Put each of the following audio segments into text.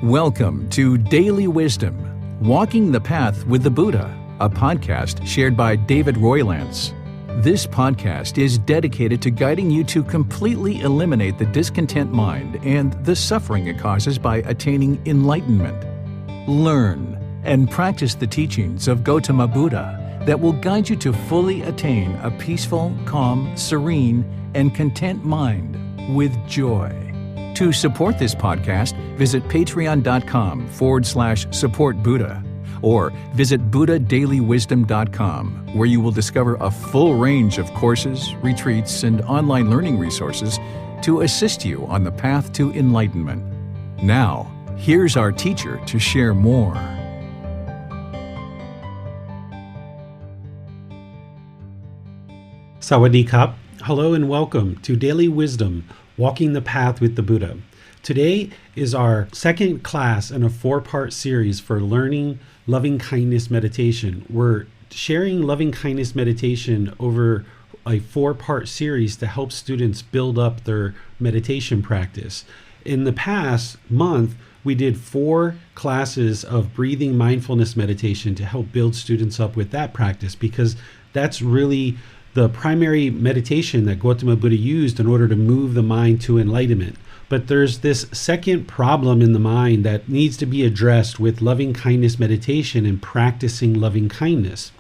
Welcome to Daily Wisdom, Walking the Path with the Buddha, a podcast shared by David Roylance. This podcast is dedicated to guiding you to completely eliminate the discontent mind and the suffering it causes by attaining enlightenment. Learn and practice the teachings of Gotama Buddha that will guide you to fully attain a peaceful, calm, serene, and content mind with joy. To support this podcast, visit patreon.com/support Buddha or visit buddhadailywisdom.com, where you will discover a full range of courses, retreats, and online learning resources to assist you on the path to enlightenment. Now, here's our teacher to share more. Sawadee Kap. Hello and welcome to Daily Wisdom, Walking the Path with the Buddha. Today is our second class in a 4-part series for learning loving-kindness meditation. We're sharing loving-kindness meditation over a 4-part series to help students build up their meditation practice. In the past month, we did 4 classes of breathing mindfulness meditation to help build students up with that practice, because that's really the primary meditation that Gotama Buddha used in order to move the mind to enlightenment. But there's this second problem in the mind that needs to be addressed with loving kindness meditation and practicing loving kindness.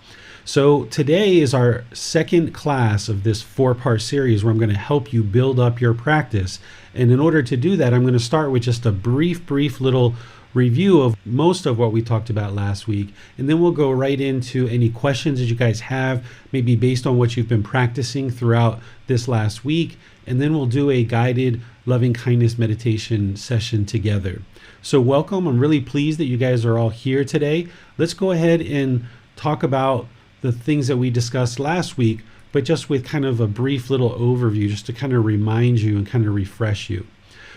So today is our second class of this 4-part series where I'm going to help you build up your practice. And in order to do that, I'm going to start with just a brief little review of most of what we talked about last week, and then we'll go right into any questions that you guys have, maybe based on what you've been practicing throughout this last week, and then we'll do a guided loving kindness meditation session together. So welcome. I'm really pleased that you guys are all here today. Let's go ahead and talk about the things that we discussed last week, but just with kind of a brief little overview, just to kind of remind you and kind of refresh you.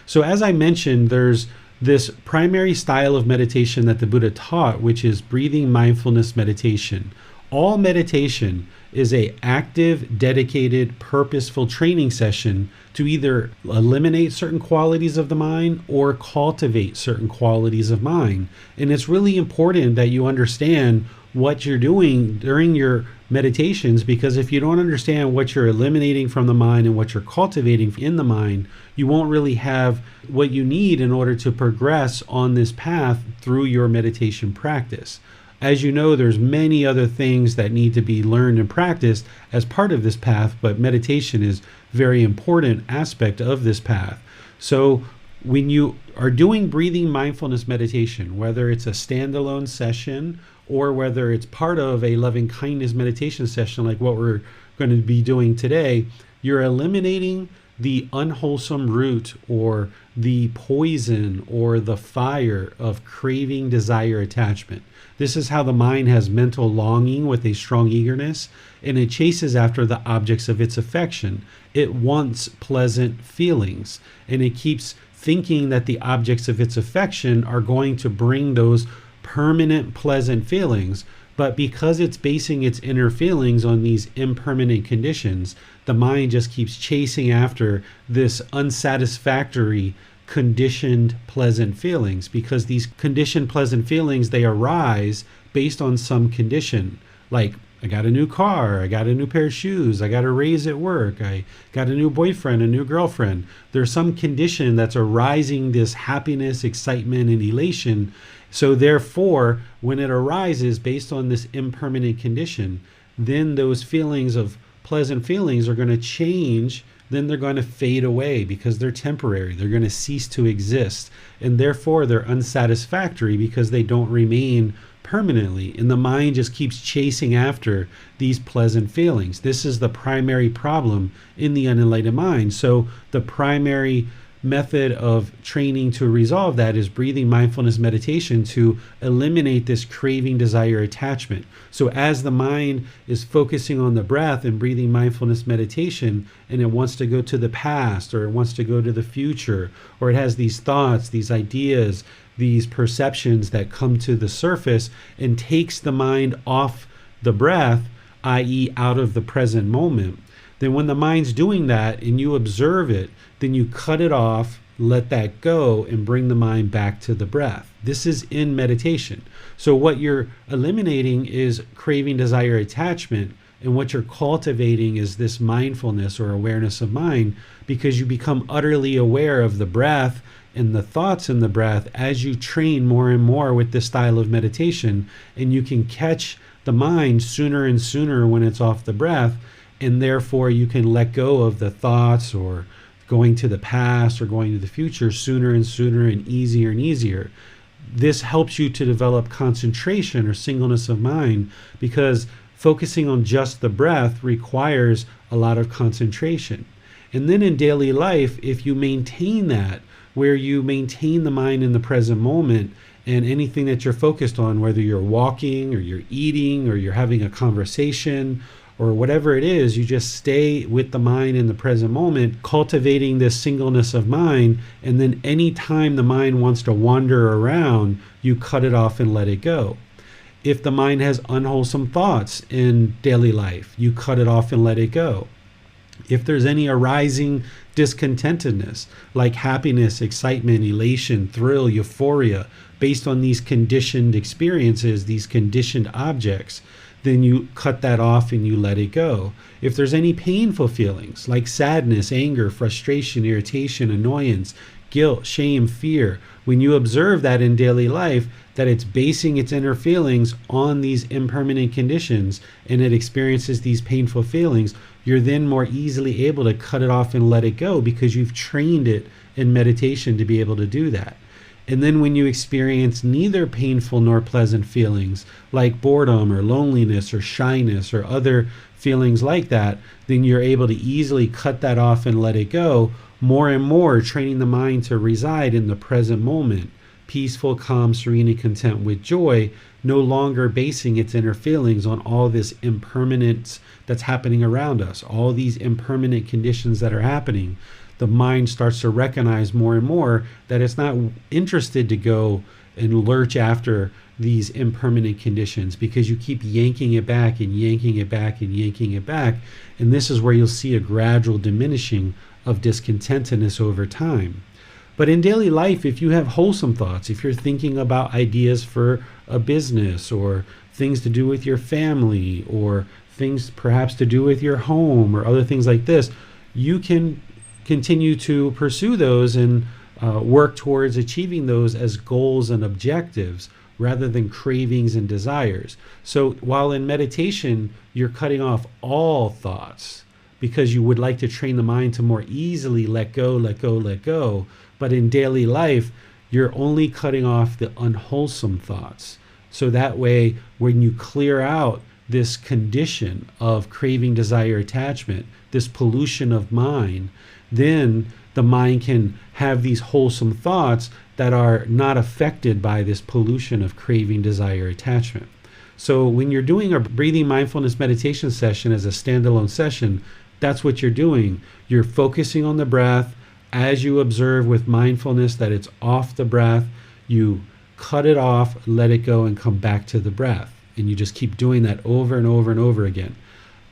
So as I mentioned, there's this primary style of meditation that the Buddha taught, which is breathing mindfulness meditation. All meditation is an active, dedicated, purposeful training session to either eliminate certain qualities of the mind or cultivate certain qualities of mind. And it's really important that you understand what you're doing during your meditations, because if you don't understand what you're eliminating from the mind and what you're cultivating in the mind, you won't really have what you need in order to progress on this path through your meditation practice. As you know, there's many other things that need to be learned and practiced as part of this path, but meditation is a very important aspect of this path. So when you are doing breathing mindfulness meditation, whether it's a standalone session or whether it's part of a loving kindness meditation session like what we're going to be doing today, you're eliminating the unwholesome root or the poison or the fire of craving, desire, attachment. This is how the mind has mental longing with a strong eagerness, and it chases after the objects of its affection. It wants pleasant feelings, and it keeps thinking that the objects of its affection are going to bring those permanent pleasant feelings. But because it's basing its inner feelings on these impermanent conditions, the mind just keeps chasing after this unsatisfactory conditioned pleasant feelings, because these conditioned pleasant feelings, they arise based on some condition, like I got a new car, I got a new pair of shoes, I got a raise at work, I got a new boyfriend, a new girlfriend. There's some condition that's arising this happiness, excitement, and elation. So therefore, when it arises based on this impermanent condition, then those feelings of pleasant feelings are going to change. Then they're going to fade away because they're temporary. They're going to cease to exist. And therefore, they're unsatisfactory because they don't remain permanently. And the mind just keeps chasing after these pleasant feelings. This is the primary problem in the unenlightened mind. So the primary method of training to resolve that is breathing mindfulness meditation to eliminate this craving, desire, attachment. So as the mind is focusing on the breath and breathing mindfulness meditation, and it wants to go to the past, or it wants to go to the future, or it has these thoughts, these ideas, these perceptions that come to the surface, and takes the mind off the breath, i.e. out of the present moment, then when the mind's doing that and you observe it, then you cut it off let that go and bring the mind back to the breath. This is in meditation. So what you're eliminating is craving, desire, attachment, and what you're cultivating is this mindfulness or awareness of mind, because you become utterly aware of the breath and the thoughts in the breath as you train more and more with this style of meditation, and you can catch the mind sooner and sooner when it's off the breath, and therefore you can let go of the thoughts or going to the past or going to the future sooner and sooner and easier. This helps you to develop concentration or singleness of mind, because focusing on just the breath requires a lot of concentration. And then in daily life, if you maintain that, where you maintain the mind in the present moment, and anything that you're focused on, whether you're walking or you're eating or you're having a conversation or whatever it is, you just stay with the mind in the present moment, cultivating this singleness of mind. And then any time the mind wants to wander around, you cut it off and let it go. If the mind has unwholesome thoughts in daily life, you cut it off and let it go. If there's any arising discontentedness, like happiness, excitement, elation, thrill, euphoria, based on these conditioned experiences, these conditioned objects, then you cut that off and you let it go. If there's any painful feelings, like sadness, anger, frustration, irritation, annoyance, guilt, shame, fear, when you observe that in daily life, that it's basing its inner feelings on these impermanent conditions, and it experiences these painful feelings, you're then more easily able to cut it off and let it go, because you've trained it in meditation to be able to do that. And then when you experience neither painful nor pleasant feelings, like boredom or loneliness or shyness or other feelings like that, then you're able to easily cut that off and let it go, more and more training the mind to reside in the present moment, peaceful, calm, serene, and content with joy, no longer basing its inner feelings on all this impermanence that's happening around us, all these impermanent conditions that are happening. The mind starts to recognize more and more that it's not interested to go and lurch after these impermanent conditions, because you keep yanking it back and yanking it back and yanking it back. And this is where you'll see a gradual diminishing of discontentedness over time. But in daily life, if you have wholesome thoughts, if you're thinking about ideas for a business or things to do with your family or things perhaps to do with your home or other things like this, you can continue to pursue those and work towards achieving those as goals and objectives rather than cravings and desires. So while in meditation, you're cutting off all thoughts because you would like to train the mind to more easily let go, let go, let go. But in daily life, you're only cutting off the unwholesome thoughts. So that way, when you clear out this condition of craving, desire, attachment, this pollution of mind, then the mind can have these wholesome thoughts that are not affected by this pollution of craving, desire, attachment. So when you're doing a breathing mindfulness meditation session as a standalone session, that's what you're doing. You're focusing on the breath. As you observe with mindfulness that it's off the breath, you cut it off, let it go, and come back to the breath. And you just keep doing that over and over and over again.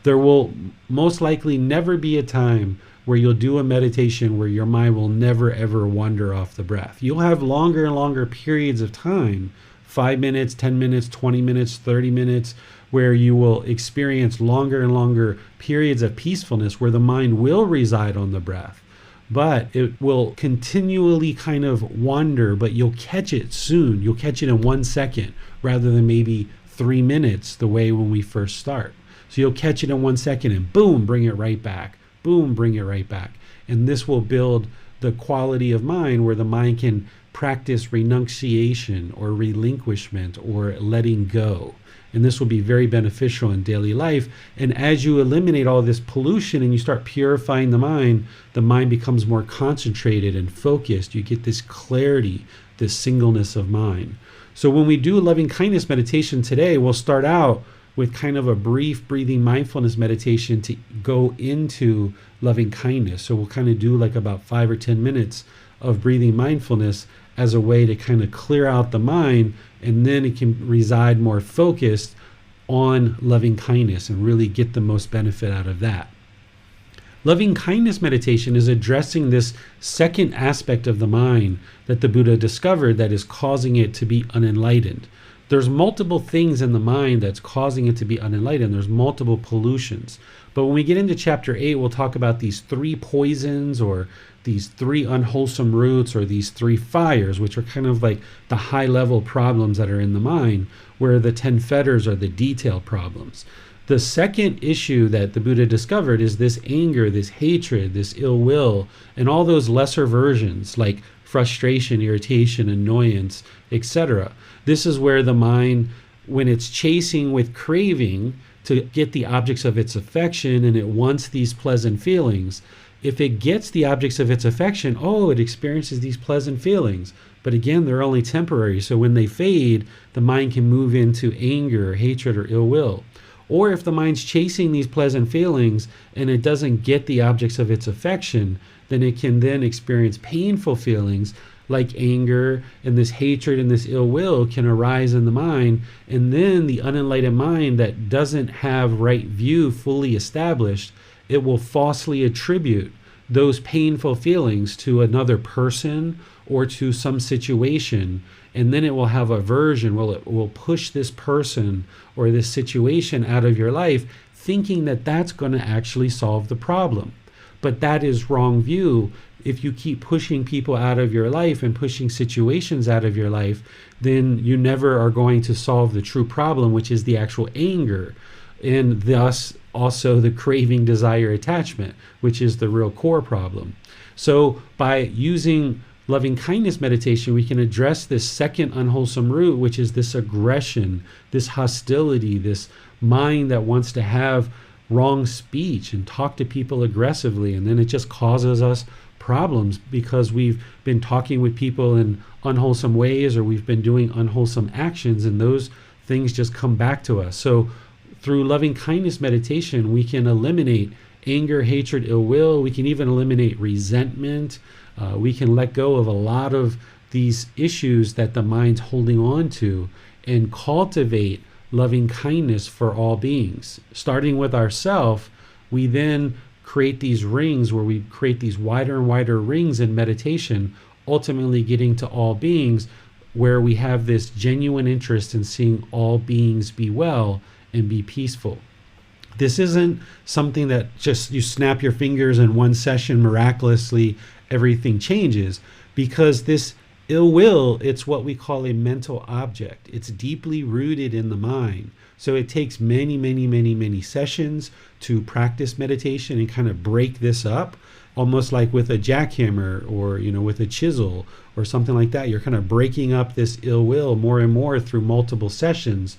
There will most likely never be a time where you'll do a meditation where your mind will never ever wander off the breath. You'll have longer and longer periods of time, 5 minutes, 10 minutes, 20 minutes, 30 minutes, where you will experience longer and longer periods of peacefulness where the mind will reside on the breath. But it will continually kind of wander, but you'll catch it soon. You'll catch it in 1 second rather than maybe 3 minutes the way when we first start. So you'll catch it in 1 second and boom, bring it right back. Boom, bring it right back. And this will build the quality of mind where the mind can practice renunciation or relinquishment or letting go. And this will be very beneficial in daily life. And as you eliminate all this pollution and you start purifying the mind becomes more concentrated and focused. You get this clarity, this singleness of mind. So when we do loving kindness meditation today, we'll start out with kind of a brief breathing mindfulness meditation to go into loving kindness. So we'll kind of do like about 5 or 10 minutes of breathing mindfulness as a way to kind of clear out the mind, and then it can reside more focused on loving kindness and really get the most benefit out of that. Loving kindness meditation is addressing this second aspect of the mind that the Buddha discovered that is causing it to be unenlightened. There's multiple things in the mind that's causing it to be unenlightened. There's multiple pollutions. But when we get into chapter 8, we'll talk about these 3 poisons, or these 3 unwholesome roots, or these 3 fires, which are kind of like the high level problems that are in the mind, where the 10 fetters are the detailed problems. The second issue that the Buddha discovered is this anger, this hatred, this ill will, and all those lesser versions like frustration, irritation, annoyance, etc. This is where the mind, when it's chasing with craving to get the objects of its affection, and it wants these pleasant feelings, if it gets the objects of its affection, it experiences these pleasant feelings. But again, they're only temporary. So when they fade, the mind can move into anger, hatred, or ill will. Or if the mind's chasing these pleasant feelings and it doesn't get the objects of its affection, then it can then experience painful feelings like anger, and this hatred and this ill will can arise in the mind. And then the unenlightened mind that doesn't have right view fully established, it will falsely attribute those painful feelings to another person or to some situation. And then it will have aversion. It will push this person or this situation out of your life, thinking that that's going to actually solve the problem. But that is wrong view. If you keep pushing people out of your life and pushing situations out of your life, then you never are going to solve the true problem, which is the actual anger, and thus also the craving, desire, attachment, which is the real core problem. So by using loving kindness meditation, we can address this second unwholesome root, which is this aggression, this hostility, this mind that wants to have wrong speech and talk to people aggressively. And then it just causes us problems because we've been talking with people in unwholesome ways, or we've been doing unwholesome actions, and those things just come back to us. So through loving kindness meditation, we can eliminate anger, hatred, ill will. We can even eliminate resentment. We can let go of a lot of these issues that the mind's holding on to and cultivate loving kindness for all beings. Starting with ourself, we then create these rings where we create these wider and wider rings in meditation, ultimately getting to all beings, where we have this genuine interest in seeing all beings be well and be peaceful. This isn't something that just you snap your fingers in one session, miraculously everything changes, because this ill will, it's what we call a mental object. It's deeply rooted in the mind. So it takes many, many, many, many sessions to practice meditation and kind of break this up, almost like with a jackhammer or, with a chisel or something like that. You're kind of breaking up this ill will more and more through multiple sessions.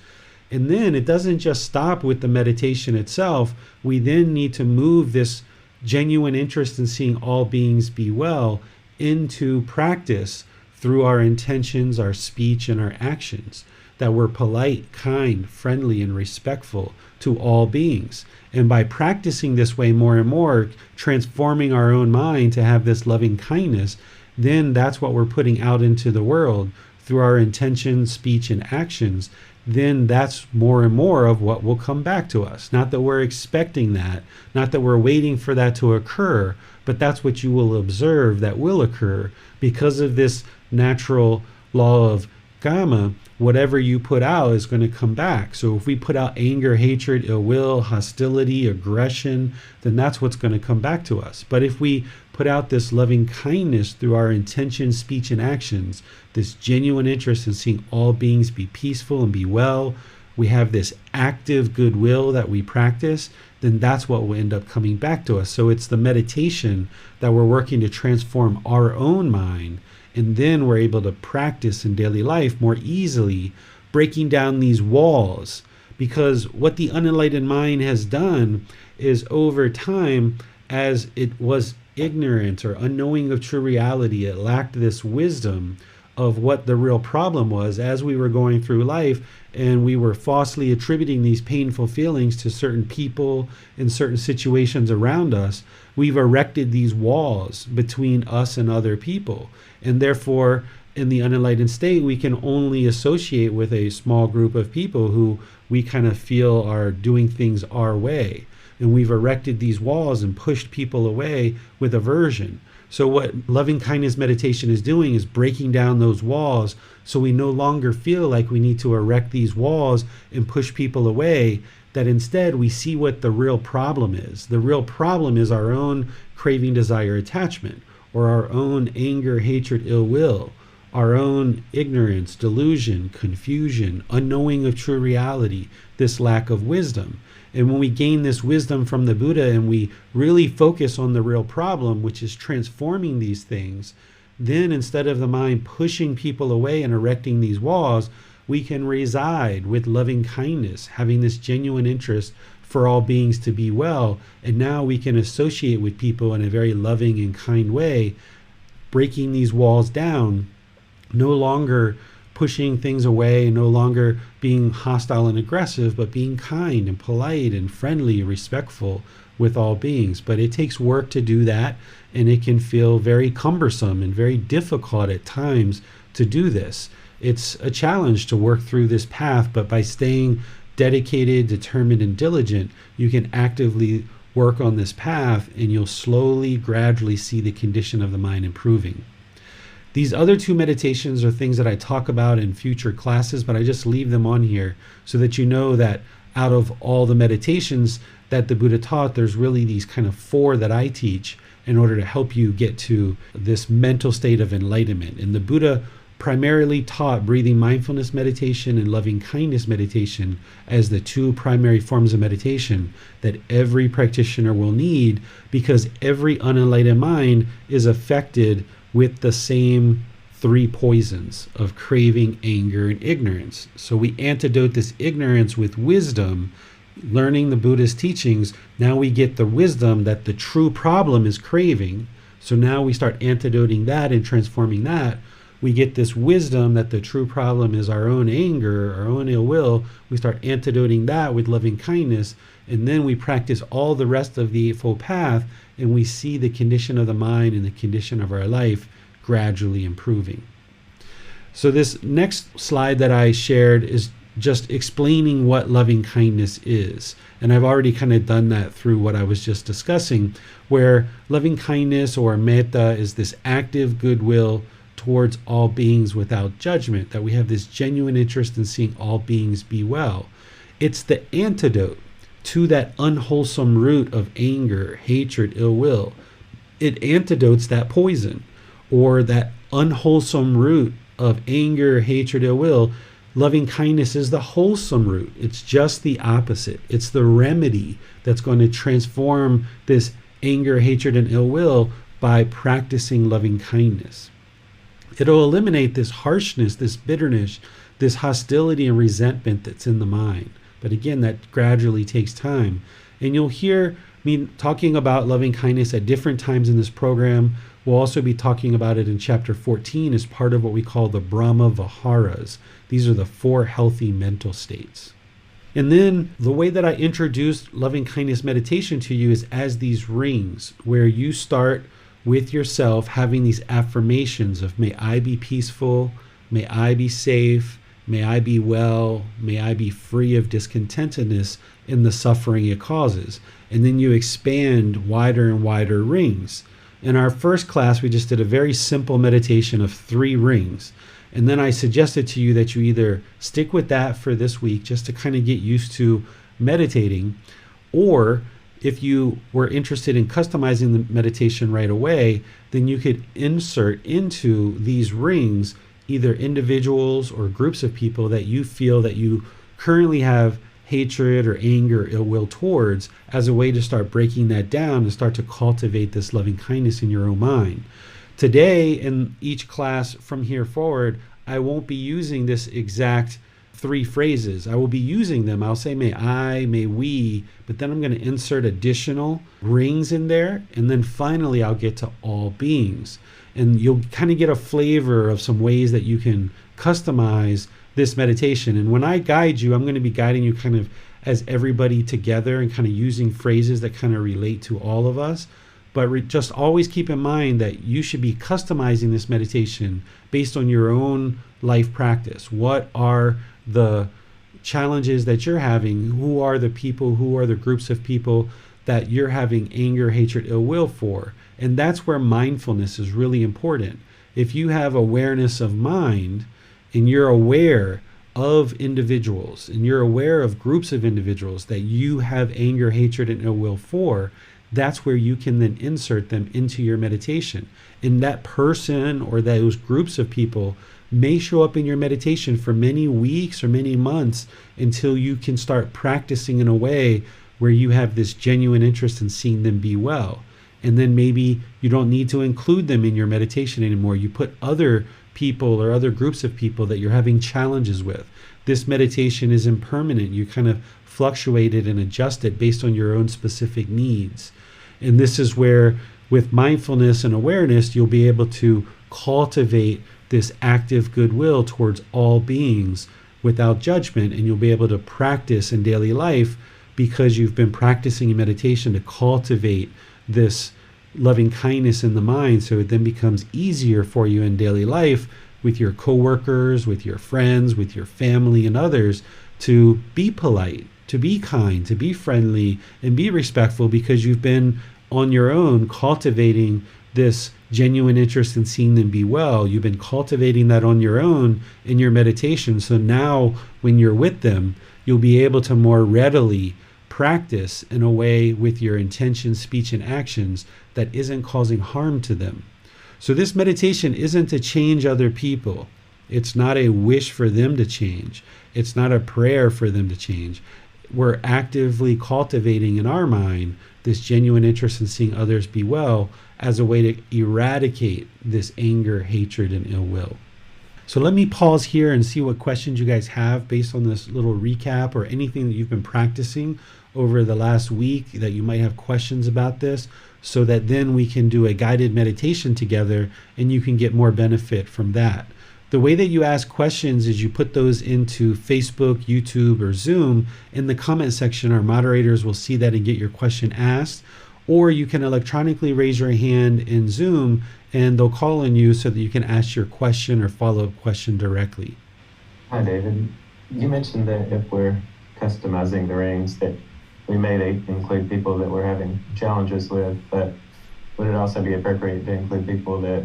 And then it doesn't just stop with the meditation itself. We then need to move this genuine interest in seeing all beings be well into practice through our intentions, our speech, and our actions, that we're polite, kind, friendly, and respectful to all beings. And by practicing this way more and more, transforming our own mind to have this loving kindness, then that's what we're putting out into the world through our intentions, speech, and actions. Then that's more and more of what will come back to us. Not that we're expecting that, not that we're waiting for that to occur, but that's what you will observe that will occur because of this natural law of karma. Whatever you put out is going to come back. So if we put out anger, hatred, ill will, hostility, aggression, then that's what's going to come back to us. But if we put out this loving kindness through our intention, speech, and actions, this genuine interest in seeing all beings be peaceful and be well, we have this active goodwill that we practice, then that's what will end up coming back to us. So it's the meditation that we're working to transform our own mind, and then we're able to practice in daily life more easily, breaking down these walls. Because what the unenlightened mind has done is, over time, as it was ignorant or unknowing of true reality, it lacked this wisdom of what the real problem was as we were going through life, and we were falsely attributing these painful feelings to certain people in certain situations around us. We've erected these walls between us and other people, and therefore in the unenlightened state we can only associate with a small group of people who we kind of feel are doing things our way. and we've erected these walls and pushed people away with aversion. So what loving kindness meditation is doing is breaking down those walls, so we no longer feel like we need to erect these walls and push people away, that instead we see what the real problem is. The real problem is our own craving, desire, attachment, or our own anger, hatred, ill will, our own ignorance, delusion, confusion, unknowing of true reality, this lack of wisdom. And when we gain this wisdom from the Buddha and we really focus on the real problem, which is transforming these things, then instead of the mind pushing people away and erecting these walls, we can reside with loving kindness, having this genuine interest for all beings to be well. And now we can associate with people in a very loving and kind way, breaking these walls down, no longer pushing things away, no longer being hostile and aggressive, but being kind and polite and friendly and respectful with all beings. But it takes work to do that, and it can feel very cumbersome and very difficult at times to do this. It's a challenge to work through this path, but by staying dedicated, determined, and diligent, you can actively work on this path, and you'll slowly, gradually see the condition of the mind improving. These other two meditations are things that I talk about in future classes, but I just leave them on here so that you know that out of all the meditations that the Buddha taught, there's really these kind of four that I teach in order to help you get to this mental state of enlightenment. And the Buddha primarily taught breathing mindfulness meditation and loving kindness meditation as the two primary forms of meditation that every practitioner will need, because every unenlightened mind is affected with the same three poisons of craving, anger, and ignorance. So we antidote this ignorance with wisdom, learning the Buddha's teachings. Now we get the wisdom that the true problem is craving. So now we start antidoting that and transforming that. We get this wisdom that the true problem is our own anger, our own ill will. We start antidoting that with loving kindness, and then we practice all the rest of the Eightfold Path, and we see the condition of the mind and the condition of our life gradually improving. So this next slide that I shared is just explaining what loving kindness is. And I've already kind of done that through what I was just discussing, where loving kindness, or metta, is this active goodwill towards all beings without judgment, that we have this genuine interest in seeing all beings be well. It's the antidote to that unwholesome root of anger, hatred, ill will. It antidotes that poison, or that unwholesome root of anger, hatred, ill will. Loving kindness is the wholesome root. It's just the opposite. It's the remedy that's going to transform this anger, hatred, and ill will by practicing loving kindness. It'll eliminate this harshness, this bitterness, this hostility and resentment that's in the mind. But again, that gradually takes time. And you'll hear me talking about loving kindness at different times in this program. We'll also be talking about it in chapter 14 as part of what we call the Brahma Viharas. These are the 4 healthy mental states. And then the way that I introduced loving kindness meditation to you is as these rings, where you start with yourself having these affirmations of, may I be peaceful, may I be safe, may I be well, may I be free of discontentedness in the suffering it causes. And then you expand wider and wider rings. In our first class, we just did a very simple meditation of 3 rings. And then I suggested to you that you either stick with that for this week just to kind of get used to meditating, or if you were interested in customizing the meditation right away, then you could insert into these rings either individuals or groups of people that you feel that you currently have hatred or anger, ill will towards, as a way to start breaking that down and start to cultivate this loving kindness in your own mind. Today, in each class from here forward, I won't be using this exact 3 phrases. I will be using them. I'll say, may I, may we, but then I'm going to insert additional rings in there. And then finally, I'll get to all beings. And you'll kind of get a flavor of some ways that you can customize this meditation. And when I guide you, I'm going to be guiding you kind of as everybody together and kind of using phrases that kind of relate to all of us. But just always keep in mind that you should be customizing this meditation based on your own life practice. What are the challenges that you're having? Who are the people? Who are the groups of people that you're having anger, hatred, ill will for. And that's where mindfulness is really important. If you have awareness of mind and you're aware of individuals and you're aware of groups of individuals that you have anger, hatred, and ill will for, that's where you can then insert them into your meditation. And that person or those groups of people may show up in your meditation for many weeks or many months until you can start practicing in a way where you have this genuine interest in seeing them be well. And then maybe you don't need to include them in your meditation anymore. You put other people or other groups of people that you're having challenges with. This meditation is impermanent. You kind of fluctuate it and adjust it based on your own specific needs. And this is where, with mindfulness and awareness, you'll be able to cultivate this active goodwill towards all beings without judgment. And you'll be able to practice in daily life because you've been practicing in meditation to cultivate this loving kindness in the mind, so it then becomes easier for you in daily life with your coworkers, with your friends, with your family and others to be polite, to be kind, to be friendly, and be respectful because you've been on your own cultivating this genuine interest in seeing them be well. You've been cultivating that on your own in your meditation. So now when you're with them, you'll be able to more readily practice in a way with your intention, speech, and actions that isn't causing harm to them. So this meditation isn't to change other people. It's not a wish for them to change. It's not a prayer for them to change. We're actively cultivating in our mind this genuine interest in seeing others be well as a way to eradicate this anger, hatred, and ill will. So let me pause here and see what questions you guys have based on this little recap or anything that you've been practicing over the last week that you might have questions about this, so that then we can do a guided meditation together and you can get more benefit from that. The way that you ask questions is you put those into Facebook, YouTube, or Zoom. In the comment section, our moderators will see that and get your question asked. Or you can electronically raise your hand in Zoom and they'll call on you so that you can ask your question or follow-up question directly. Hi, David. You mentioned that if we're customizing the rings, that we may include people that we're having challenges with, but would it also be appropriate to include people that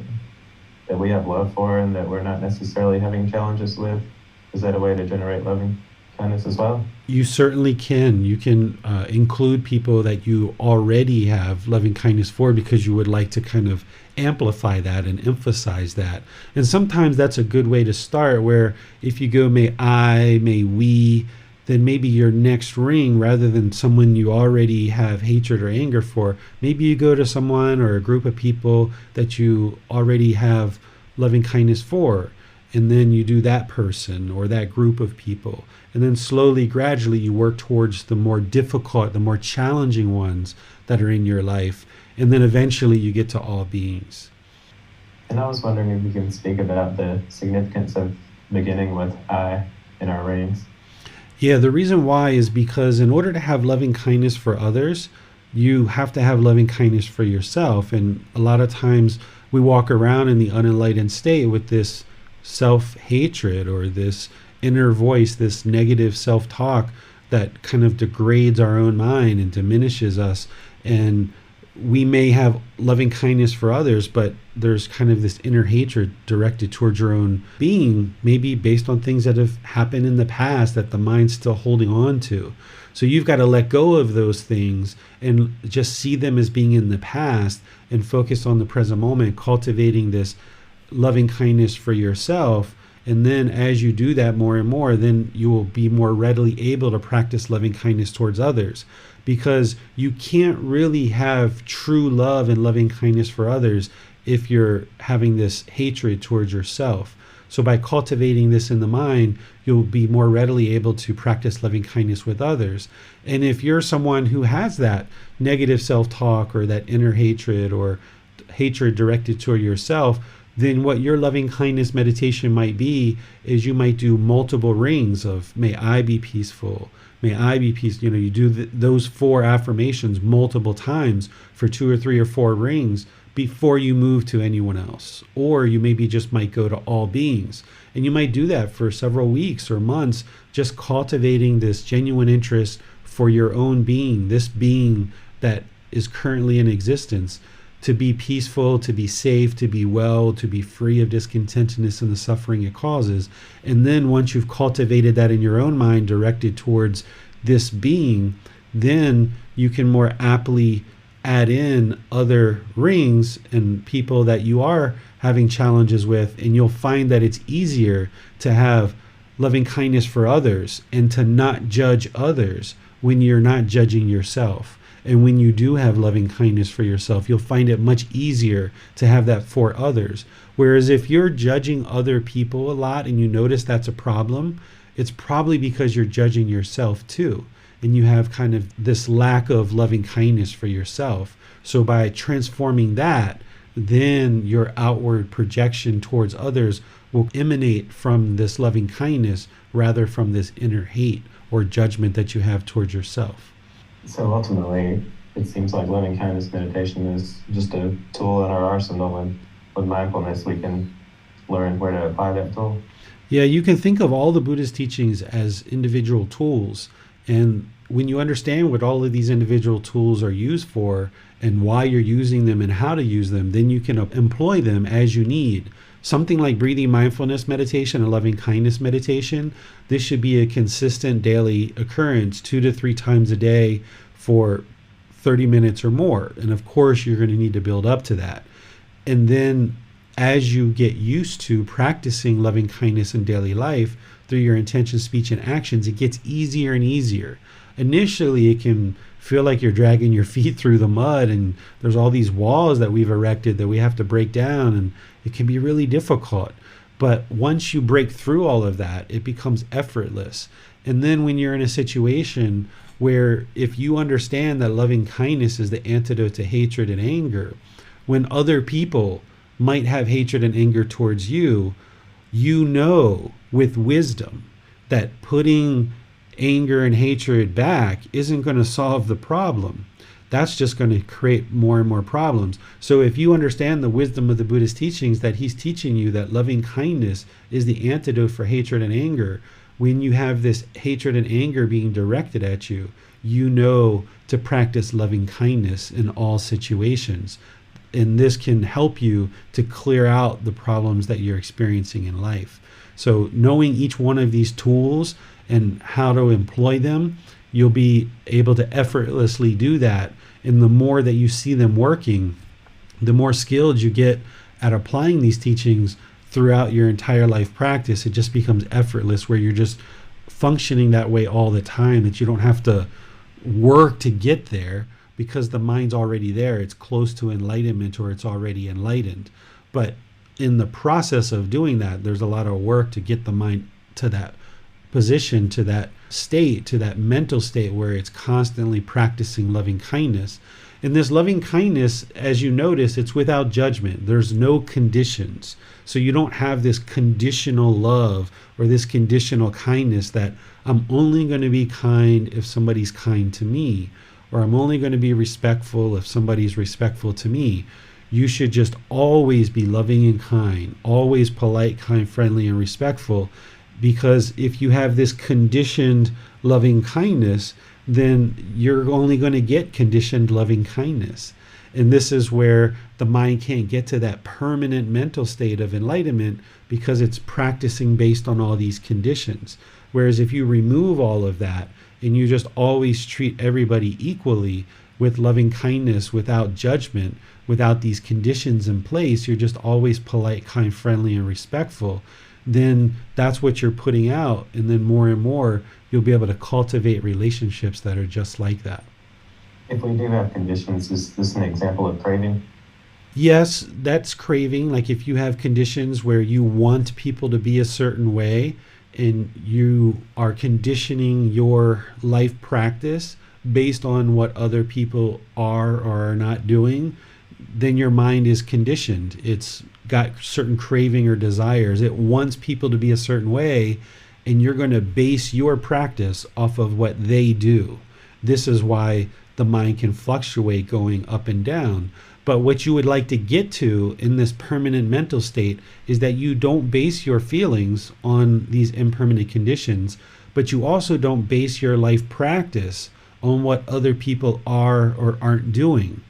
we have love for and that we're not necessarily having challenges with? Is that a way to generate loving kindness as well? You certainly can. You can include people that you already have loving kindness for because you would like to kind of amplify that and emphasize that. And sometimes that's a good way to start, where if you go may I, may we, then maybe your next ring, rather than someone you already have hatred or anger for, maybe you go to someone or a group of people that you already have loving kindness for, and then you do that person or that group of people. And then slowly, gradually, you work towards the more difficult, the more challenging ones that are in your life. And then eventually you get to all beings. And I was wondering if you can speak about the significance of beginning with I in our rings. Yeah, the reason why is because in order to have loving kindness for others, you have to have loving kindness for yourself. And a lot of times we walk around in the unenlightened state with this self-hatred or this inner voice, this negative self-talk that kind of degrades our own mind and diminishes us. And we may have loving kindness for others, but there's kind of this inner hatred directed towards your own being, maybe based on things that have happened in the past that the mind's still holding on to. So you've got to let go of those things and just see them as being in the past and focus on the present moment, cultivating this loving kindness for yourself. And then as you do that more and more, then you will be more readily able to practice loving kindness towards others, because you can't really have true love and loving kindness for others if you're having this hatred towards yourself. So by cultivating this in the mind, you'll be more readily able to practice loving kindness with others. And if you're someone who has that negative self-talk or that inner hatred or hatred directed toward yourself, then what your loving kindness meditation might be is you might do multiple rings of may I be peaceful, may I be peaceful. You know, you do those 4 affirmations multiple times for 2 or 3 or 4 rings before you move to anyone else. Or you maybe just might go to all beings. And you might do that for several weeks or months, just cultivating this genuine interest for your own being, this being that is currently in existence, to be peaceful, to be safe, to be well, to be free of discontentedness and the suffering it causes. And then once you've cultivated that in your own mind, directed towards this being, then you can more aptly add in other rings and people that you are having challenges with, and you'll find that it's easier to have loving kindness for others and to not judge others when you're not judging yourself. And when you do have loving kindness for yourself, you'll find it much easier to have that for others. Whereas if you're judging other people a lot and you notice that's a problem, it's probably because you're judging yourself too. And you have kind of this lack of loving kindness for yourself. So by transforming that, then your outward projection towards others will emanate from this loving kindness rather from this inner hate or judgment that you have towards yourself. So ultimately, it seems like loving kindness meditation is just a tool in our arsenal, and with mindfulness we can learn where to apply that tool. Yeah, you can think of all the Buddha's teachings as individual tools. And when you understand what all of these individual tools are used for and why you're using them and how to use them, then you can employ them as you need. Something like breathing mindfulness meditation and loving kindness meditation, this should be a consistent daily occurrence 2 to 3 times a day for 30 minutes or more. And of course, you're going to need to build up to that. And then as you get used to practicing loving kindness in daily life through your intention, speech, and actions, it gets easier and easier. Initially, it can feel like you're dragging your feet through the mud and there's all these walls that we've erected that we have to break down, and it can be really difficult. But once you break through all of that, it becomes effortless. And then when you're in a situation where if you understand that loving kindness is the antidote to hatred and anger, when other people might have hatred and anger towards you, you know with wisdom that putting anger and hatred back isn't going to solve the problem. That's just going to create more and more problems. So if you understand the wisdom of the Buddha's teachings, that he's teaching you that loving kindness is the antidote for hatred and anger, when you have this hatred and anger being directed at you, you know to practice loving kindness in all situations. And this can help you to clear out the problems that you're experiencing in life. So knowing each one of these tools and how to employ them, you'll be able to effortlessly do that. And the more that you see them working, the more skilled you get at applying these teachings throughout your entire life practice. It just becomes effortless, where you're just functioning that way all the time, that you don't have to work to get there because the mind's already there. It's close to enlightenment, or it's already enlightened. But in the process of doing that, there's a lot of work to get the mind to that position, to that state, to that mental state where it's constantly practicing loving kindness. And this loving kindness, as you notice, it's without judgment. There's no conditions. So you don't have this conditional love or this conditional kindness that I'm only going to be kind if somebody's kind to me, or I'm only going to be respectful if somebody's respectful to me. You should just always be loving and kind, always polite, kind, friendly, and respectful. Because if you have this conditioned loving kindness, then you're only going to get conditioned loving kindness. And this is where the mind can't get to that permanent mental state of enlightenment, because it's practicing based on all these conditions. Whereas if you remove all of that and you just always treat everybody equally with loving kindness, without judgment, without these conditions in place, you're just always polite, kind, friendly, and respectful, then that's what you're putting out. And then more and more, you'll be able to cultivate relationships that are just like that. If we do have conditions, is this an example of craving? Yes, that's craving. Like if you have conditions where you want people to be a certain way and you are conditioning your life practice based on what other people are or are not doing, then your mind is conditioned. It's got certain craving or desires. It wants people to be a certain way, and you're going to base your practice off of what they do. This is why the mind can fluctuate going up and down. But what you would like to get to in this permanent mental state is that you don't base your feelings on these impermanent conditions, but you also don't base your life practice on what other people are or aren't doing.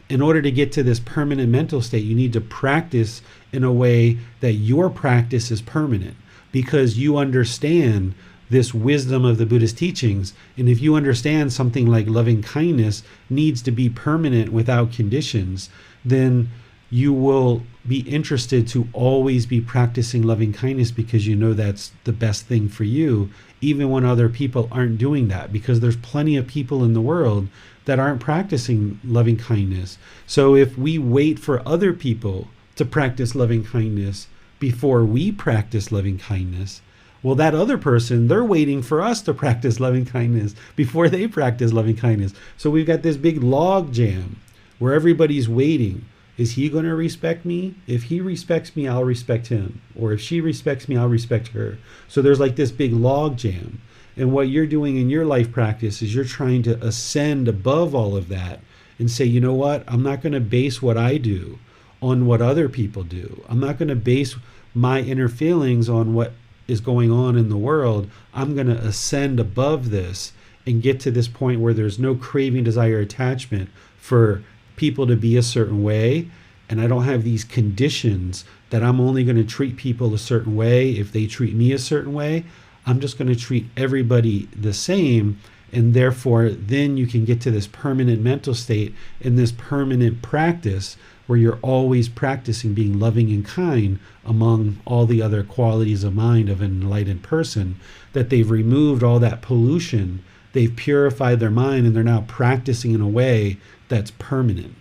In order to get to this permanent mental state, you need to practice in a way that your practice is permanent, because you understand this wisdom of the Buddhist teachings. And if you understand something like loving kindness needs to be permanent without conditions, then you will be interested to always be practicing loving kindness, because you know that's the best thing for you, even when other people aren't doing that, because there's plenty of people in the world that aren't practicing loving kindness. So if we wait for other people to practice loving kindness before we practice loving kindness, well, that other person, they're waiting for us to practice loving kindness before they practice loving kindness. So we've got this big log jam where everybody's waiting. Is he going to respect me? If he respects me, I'll respect him. Or if she respects me, I'll respect her. So there's like this big log jam. And what you're doing in your life practice is you're trying to ascend above all of that and say, you know what? I'm not going to base what I do on what other people do. I'm not going to base my inner feelings on what is going on in the world. I'm going to ascend above this and get to this point where there's no craving, desire, attachment for people to be a certain way. And I don't have these conditions that I'm only going to treat people a certain way if they treat me a certain way. I'm just going to treat everybody the same. And therefore, then you can get to this permanent mental state and this permanent practice where you're always practicing being loving and kind among all the other qualities of mind of an enlightened person, that they've removed all that pollution, they've purified their mind, and they're now practicing in a way that's permanent.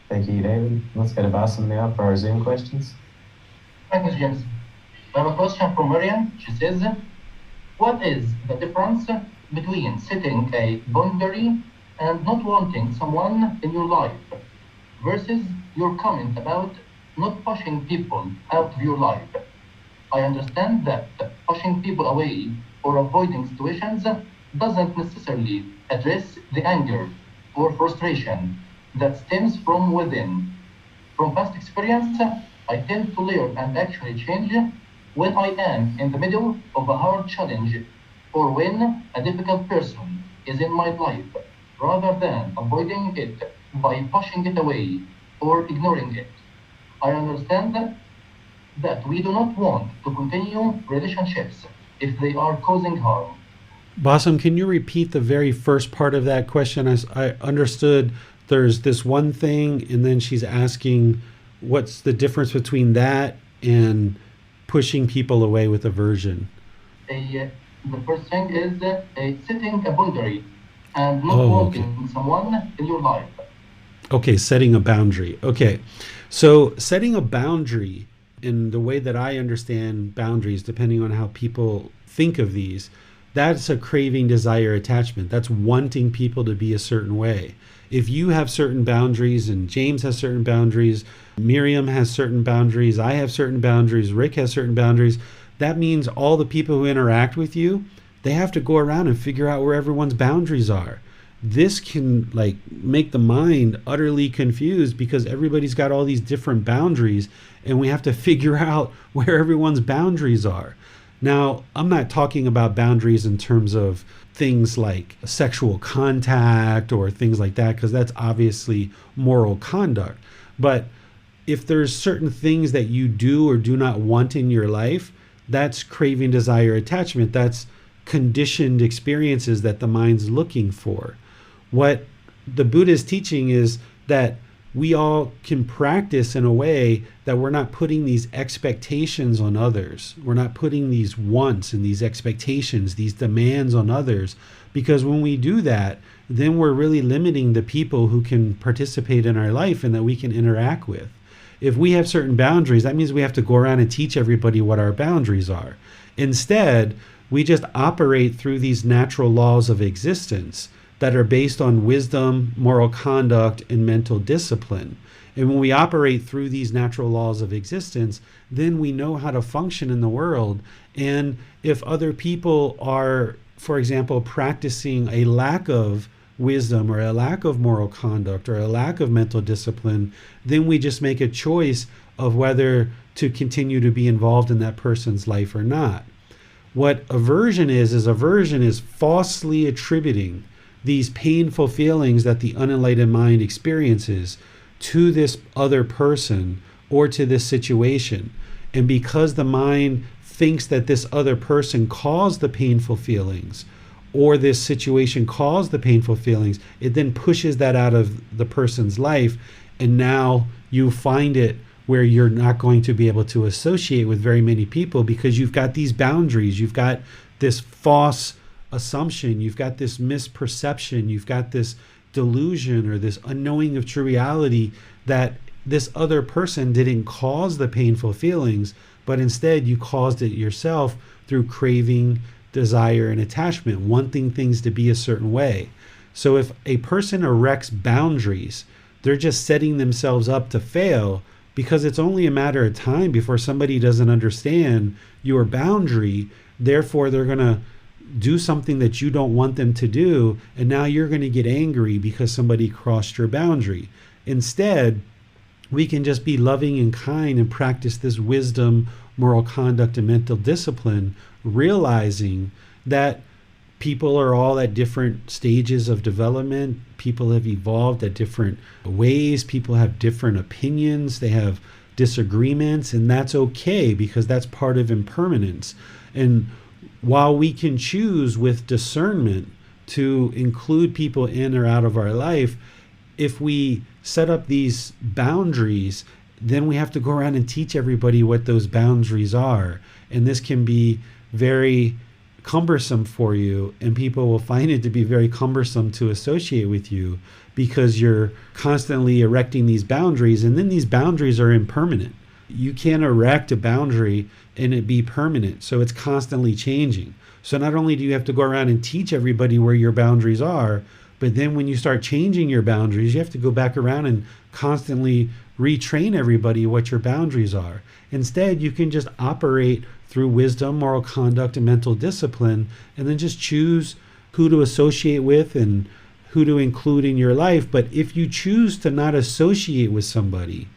Thank you, David. Let's go to Basim now for our Zoom questions. Thank you, James. I have a question from Miriam. She says, what is the difference between setting a boundary and not wanting someone in your life versus your comment about not pushing people out of your life? I understand that pushing people away or avoiding situations doesn't necessarily address the anger or frustration that stems from within. From past experience, I tend to learn and actually change when I am in the middle of a hard challenge or when a difficult person is in my life, rather than avoiding it by pushing it away or ignoring it. I understand that we do not want to continue relationships if they are causing harm. Basim, can you repeat the very first part of that question? I understood there's this one thing, and then she's asking what's the difference between that and pushing people away with aversion. The first thing is setting a boundary and not wanting someone in your life. Okay, setting a boundary. Okay, so setting a boundary, in the way that I understand boundaries, depending on how people think of these, that's a craving, desire, attachment. That's wanting people to be a certain way. If you have certain boundaries, and James has certain boundaries, Miriam has certain boundaries, I have certain boundaries, Rick has certain boundaries, that means all the people who interact with you, they have to go around and figure out where everyone's boundaries are. This can make the mind utterly confused, because everybody's got all these different boundaries, and we have to figure out where everyone's boundaries are. Now, I'm not talking about boundaries in terms of things like sexual contact or things like that, because that's obviously moral conduct. But if there's certain things that you do or do not want in your life, that's craving, desire, attachment. That's conditioned experiences that the mind's looking for. What the Buddha is teaching is that we all can practice in a way that we're not putting these expectations on others. We're not putting these wants and these expectations, these demands on others, because when we do that, then we're really limiting the people who can participate in our life and that we can interact with. If we have certain boundaries, that means we have to go around and teach everybody what our boundaries are. Instead, we just operate through these natural laws of existence that are based on wisdom, moral conduct, and mental discipline. And when we operate through these natural laws of existence, then we know how to function in the world. And if other people are, for example, practicing a lack of wisdom or a lack of moral conduct or a lack of mental discipline, then we just make a choice of whether to continue to be involved in that person's life or not. What aversion is falsely attributing these painful feelings that the unenlightened mind experiences to this other person or to this situation. And because the mind thinks that this other person caused the painful feelings, or this situation caused the painful feelings, it then pushes that out of the person's life. And now you find it where you're not going to be able to associate with very many people because you've got these boundaries, you've got this false assumption, you've got this misperception, you've got this delusion or this unknowing of true reality that this other person didn't cause the painful feelings, but instead you caused it yourself through craving, desire, and attachment, wanting things to be a certain way. So if a person erects boundaries, they're just setting themselves up to fail, because it's only a matter of time before somebody doesn't understand your boundary. Therefore, they're going to do something that you don't want them to do, and now you're going to get angry because somebody crossed your boundary. Instead, we can just be loving and kind and practice this wisdom, moral conduct, and mental discipline, realizing that people are all at different stages of development. People have evolved at different ways. People have different opinions. They have disagreements, and that's okay because that's part of impermanence. And while we can choose with discernment to include people in or out of our life, if we set up these boundaries, then we have to go around and teach everybody what those boundaries are. And this can be very cumbersome for you, and people will find it to be very cumbersome to associate with you because you're constantly erecting these boundaries, and then these boundaries are impermanent. You can't erect a boundary and it be permanent, so it's constantly changing. So not only do you have to go around and teach everybody where your boundaries are, but then when you start changing your boundaries, you have to go back around and constantly retrain everybody what your boundaries are. Instead, you can just operate through wisdom, moral conduct, and mental discipline, and then just choose who to associate with and who to include in your life. But if you choose to not associate with somebody,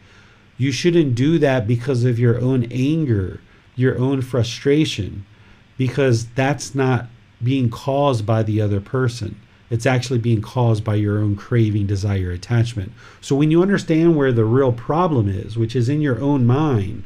you shouldn't do that because of your own anger, your own frustration, because that's not being caused by the other person. It's actually being caused by your own craving, desire, attachment. So when you understand where the real problem is, which is in your own mind,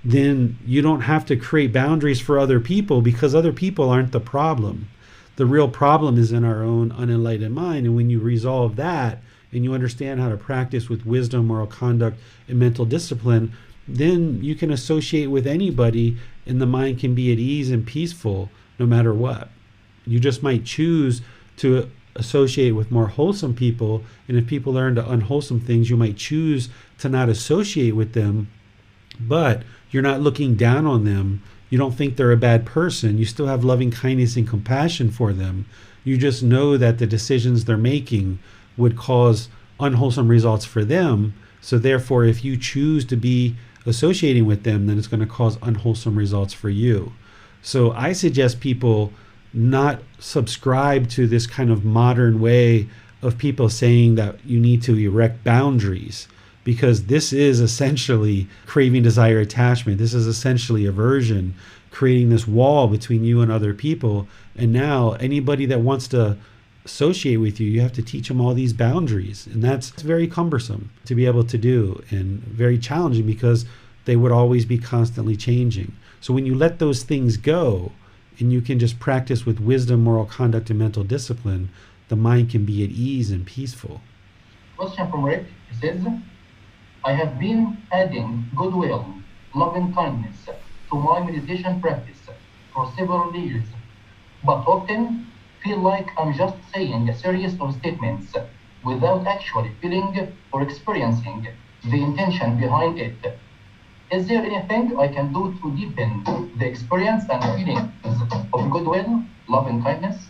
then you don't have to create boundaries for other people because other people aren't the problem. The real problem is in our own unenlightened mind. And when you resolve that and you understand how to practice with wisdom, moral conduct, and mental discipline, then you can associate with anybody and the mind can be at ease and peaceful no matter what. You just might choose to associate with more wholesome people, and if people are into unwholesome things, you might choose to not associate with them, but you're not looking down on them. You don't think they're a bad person. You still have loving kindness and compassion for them. You just know that the decisions they're making would cause unwholesome results for them. So therefore, if you choose to be associating with them, then it's going to cause unwholesome results for you. So I suggest people not subscribe to this kind of modern way of people saying that you need to erect boundaries, because this is essentially craving, desire, attachment. This is essentially aversion, creating this wall between you and other people. And now anybody that wants to associate with you, you have to teach them all these boundaries. And that's very cumbersome to be able to do and very challenging because they would always be constantly changing. So when you let those things go and you can just practice with wisdom, moral conduct, and mental discipline, the mind can be at ease and peaceful. Question from Rick. He says, I have been adding goodwill, loving kindness to my meditation practice for several years, but often feel like I'm just saying a series of statements without actually feeling or experiencing the intention behind it. Is there anything I can do to deepen the experience and feelings of goodwill, loving kindness?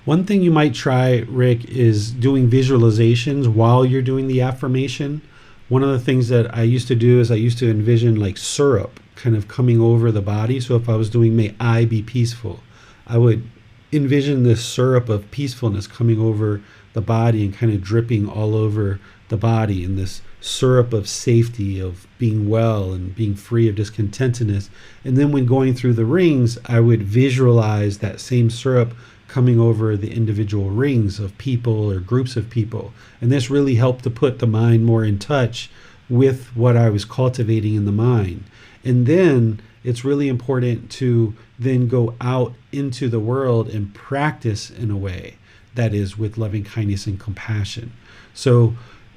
One thing you might try, Rick, is doing visualizations while you're doing the affirmation. One of the things that I used to do is I used to envision like syrup kind of coming over the body. So if I was doing may I be peaceful, I would envision this syrup of peacefulness coming over the body and kind of dripping all over the body. And this syrup of safety, of being well and being free of discontentedness. And then when going through the rings, I would visualize that same syrup coming over the individual rings of people or groups of people. And this really helped to put the mind more in touch with what I was cultivating in the mind. And then it's really important to then go out into the world and practice in a way that is with loving kindness and compassion. So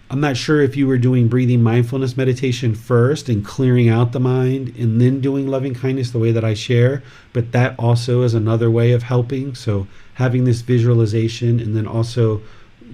I'm not sure if you were doing breathing mindfulness meditation first and clearing out the mind and then doing loving kindness the way that I share, but that also is another way of helping. So having this visualization and then also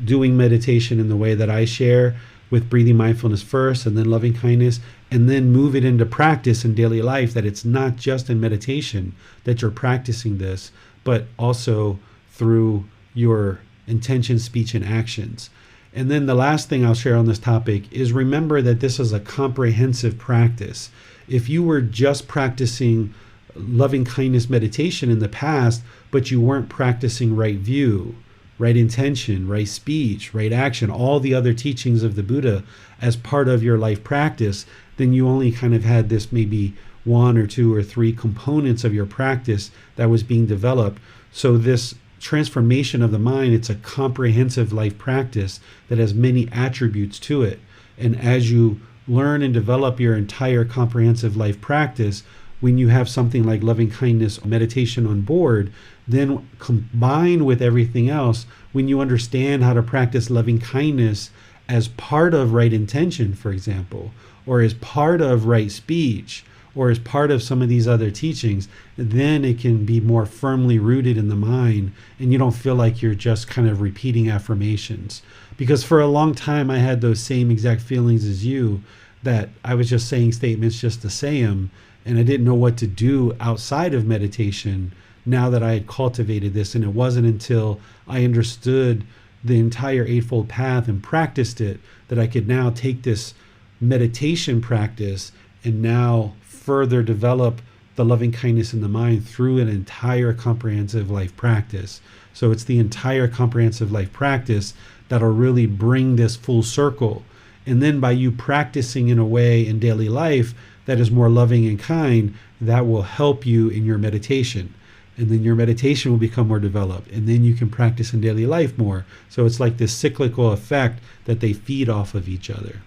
doing meditation in the way that I share with breathing mindfulness first and then loving kindness, and then move it into practice in daily life, that it's not just in meditation that you're practicing this, but also through your intention, speech, and actions. And then the last thing I'll share on this topic is remember that this is a comprehensive practice. If you were just practicing loving kindness meditation in the past, but you weren't practicing right view, right intention, right speech, right action, all the other teachings of the Buddha as part of your life practice, then you only kind of had this maybe one or two or three components of your practice that was being developed. So this transformation of the mind, it's a comprehensive life practice that has many attributes to it. And as you learn and develop your entire comprehensive life practice, when you have something like loving kindness meditation on board, then combined with everything else, when you understand how to practice loving kindness as part of right intention, for example, or as part of right speech, or as part of some of these other teachings, then it can be more firmly rooted in the mind, and you don't feel like you're just kind of repeating affirmations. Because for a long time, I had those same exact feelings as you, that I was just saying statements just to say them, and I didn't know what to do outside of meditation now that I had cultivated this. And it wasn't until I understood the entire Eightfold Path and practiced it that I could now take this meditation practice and now further develop the loving kindness in the mind through an entire comprehensive life practice. So it's the entire comprehensive life practice that'll really bring this full circle. And then by you practicing in a way in daily life that is more loving and kind, that will help you in your meditation. And then your meditation will become more developed. And then you can practice in daily life more. So it's like this cyclical effect that they feed off of each other.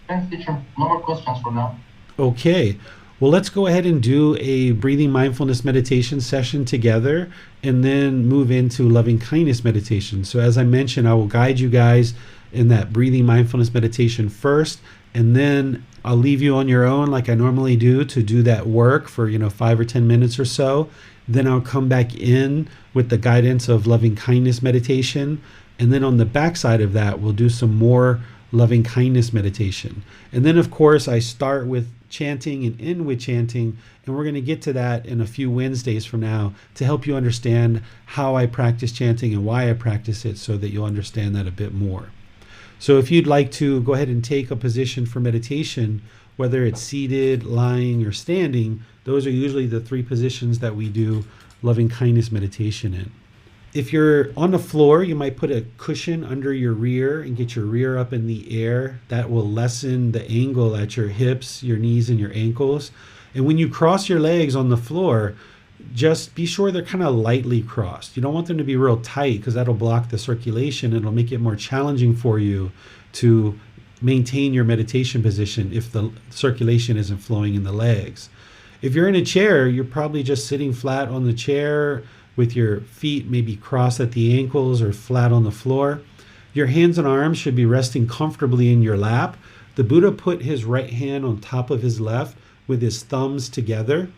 Thanks, teacher. No more questions for now. Okay. Well, let's go ahead and do a breathing mindfulness meditation session together and then move into loving kindness meditation. So as I mentioned, I will guide you guys in that breathing mindfulness meditation first, and then I'll leave you on your own like I normally do to do that work for 5 or 10 minutes or so. Then I'll come back in with the guidance of loving kindness meditation, and then on the backside of that we'll do some more loving kindness meditation. And then of course I start with chanting and end with chanting, and we're going to get to that in a few Wednesdays from now to help you understand how I practice chanting and why I practice it, so that you'll understand that a bit more. So if you'd like to go ahead and take a position for meditation, whether it's seated, lying, or standing, those are usually the three positions that we do loving kindness meditation in. If you're on the floor, you might put a cushion under your rear and get your rear up in the air. That will lessen the angle at your hips, your knees, and your ankles. And when you cross your legs on the floor, just be sure they're kind of lightly crossed. You don't want them to be real tight, because that'll block the circulation. It'll make it more challenging for you to maintain your meditation position if the circulation isn't flowing in the legs. If you're in a chair, you're probably just sitting flat on the chair with your feet maybe crossed at the ankles or flat on the floor. Your hands and arms should be resting comfortably in your lap. The Buddha put his right hand on top of his left with his thumbs together.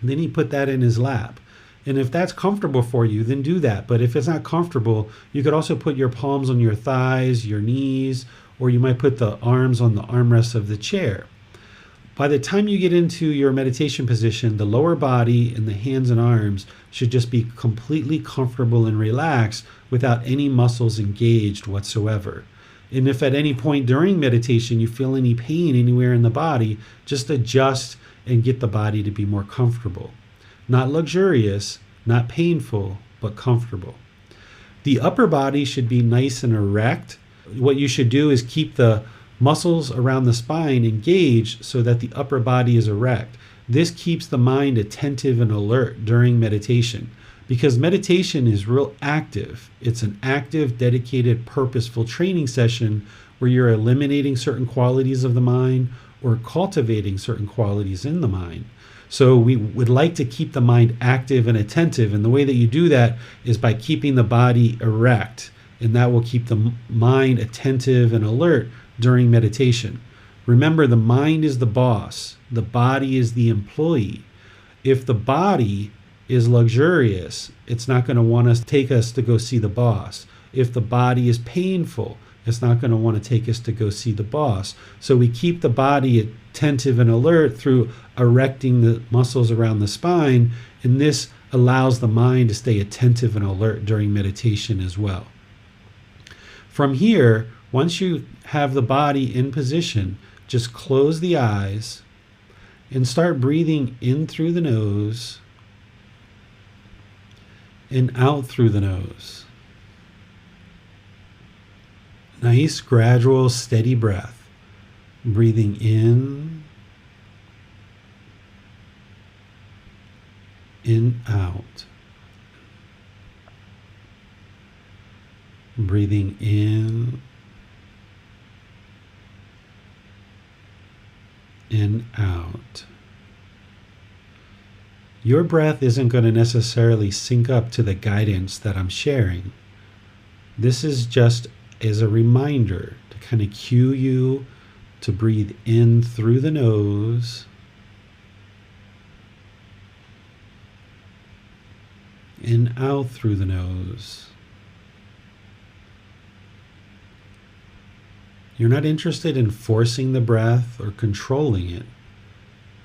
Then he put that in his lap. And if that's comfortable for you, then do that. But if it's not comfortable, you could also put your palms on your thighs, your knees, or you might put the arms on the armrests of the chair. By the time you get into your meditation position, the lower body and the hands and arms should just be completely comfortable and relaxed without any muscles engaged whatsoever. And if at any point during meditation you feel any pain anywhere in the body, just adjust and get the body to be more comfortable. Not luxurious, not painful, but comfortable. The upper body should be nice and erect. What you should do is keep the Muscles around the spine engage so that the upper body is erect. This keeps the mind attentive and alert during meditation, because meditation is real active. It's an active, dedicated, purposeful training session where you're eliminating certain qualities of the mind or cultivating certain qualities in the mind. So we would like to keep the mind active and attentive, and the way that you do that is by keeping the body erect, and that will keep the mind attentive and alert during meditation. Remember, the mind is the boss, the body is the employee. If the body is luxurious, it's not going to want to take us to go see the boss. If the body is painful, it's not going to want to take us to go see the boss. So we keep the body attentive and alert through erecting the muscles around the spine, and this allows the mind to stay attentive and alert during meditation as well. From here, once you have the body in position, just close the eyes and start breathing in through the nose and out through the nose. Nice, gradual, steady breath. Breathing in, out. Breathing in, out. Your breath isn't going to necessarily sync up to the guidance that I'm sharing. This is just as a reminder to kind of cue you to breathe in through the nose and out through the nose. You're not interested in forcing the breath or controlling it.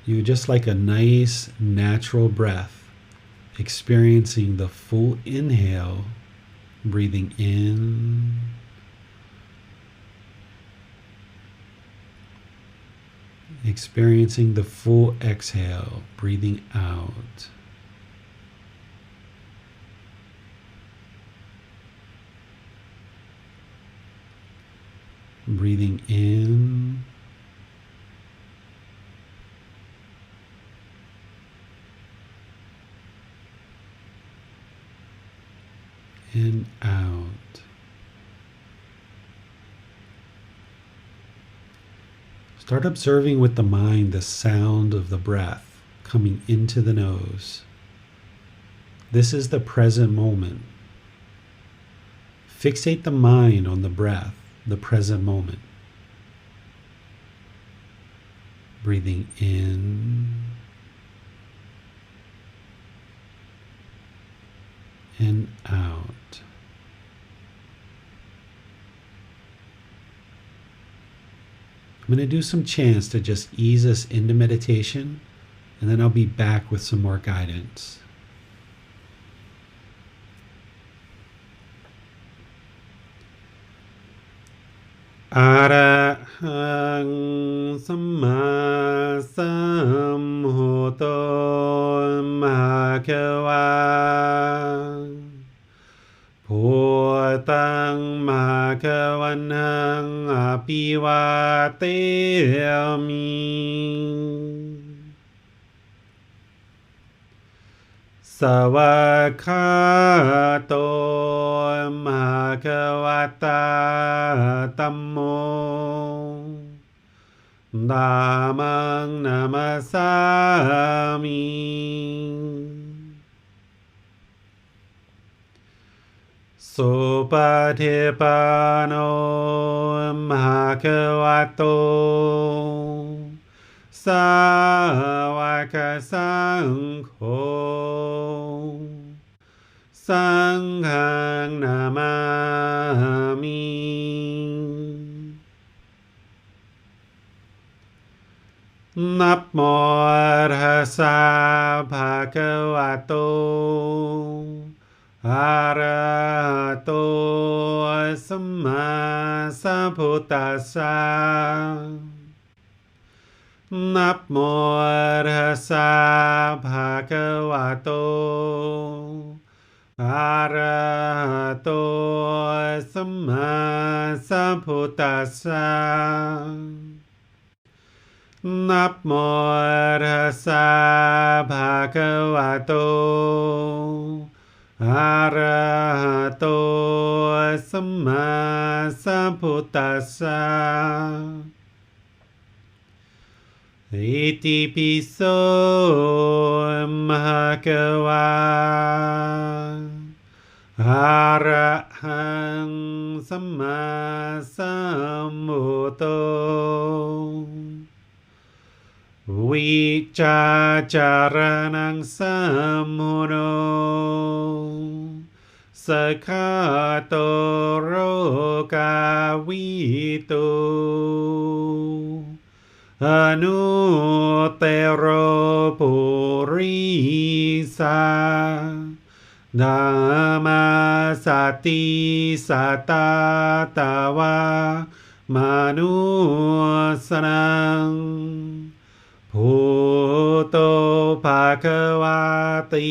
You just like a nice, natural breath, experiencing the full inhale, breathing in, experiencing the full exhale, breathing out. Breathing in, and out. Start observing with the mind the sound of the breath coming into the nose. This is the present moment. Fixate the mind on the breath, the present moment. Breathing in and out. I'm going to do some chants to just ease us into meditation, and then I'll be back with some more guidance. Arahang Samma Sambuddho Bhagava Bhutang Bhagavanang Apivateyami Savakato Bhagavata Tammo Dhammang Namasami Supatipano Bhagavato Sāvaka Saṅgho Saṅghang Namami Namo Tassa Bhagavato Arahato Samma Sambuddhassa Namo Tassa Bhagavato Arahato Samma สัมพุทธัสสะนะโมตัสสะภะคะวะโตอะระหะโตสัมมาสัมพุทธัสสะอิติปิโสภะคะวะอะระหังสัมมาสัมพุทโธวิจาจารณังสัมมุโนสกขาโตโรกาวิโตอนุเตโรปุริสานามาสติสัตตาตาวามนุสนังพุทโธภะคะวาติ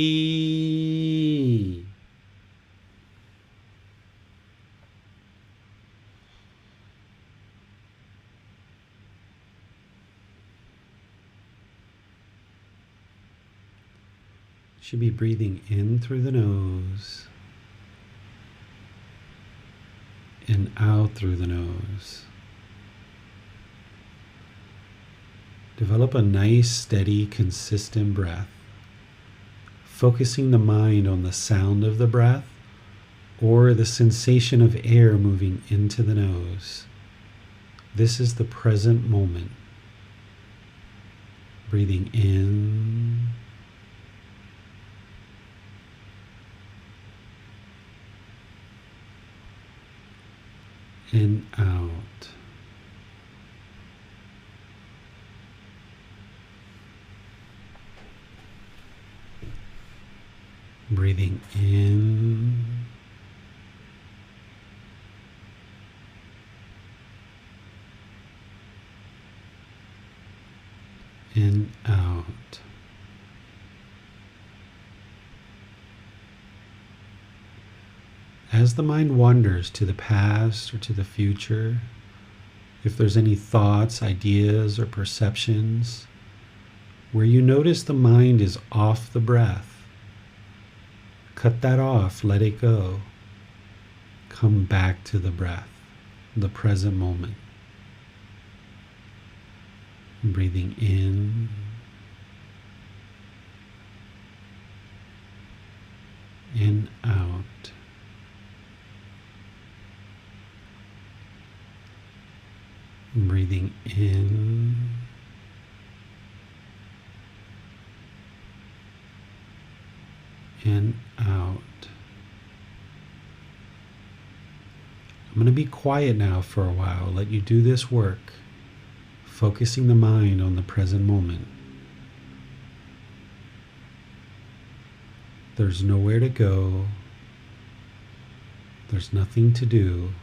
Should be breathing in through the nose and out through the nose. Develop a nice, steady, consistent breath, focusing the mind on the sound of the breath or the sensation of air moving into the nose. This is the present moment. Breathing in and out. Breathing in and out. As the mind wanders to the past or to the future, if there's any thoughts, ideas, or perceptions, where you notice the mind is off the breath, cut that off, let it go. Come back to the breath, the present moment. Breathing in and out. Breathing in and out. I'm going to be quiet now for a while. Let you do this work, focusing the mind on the present moment. There's nowhere to go. There's nothing to do.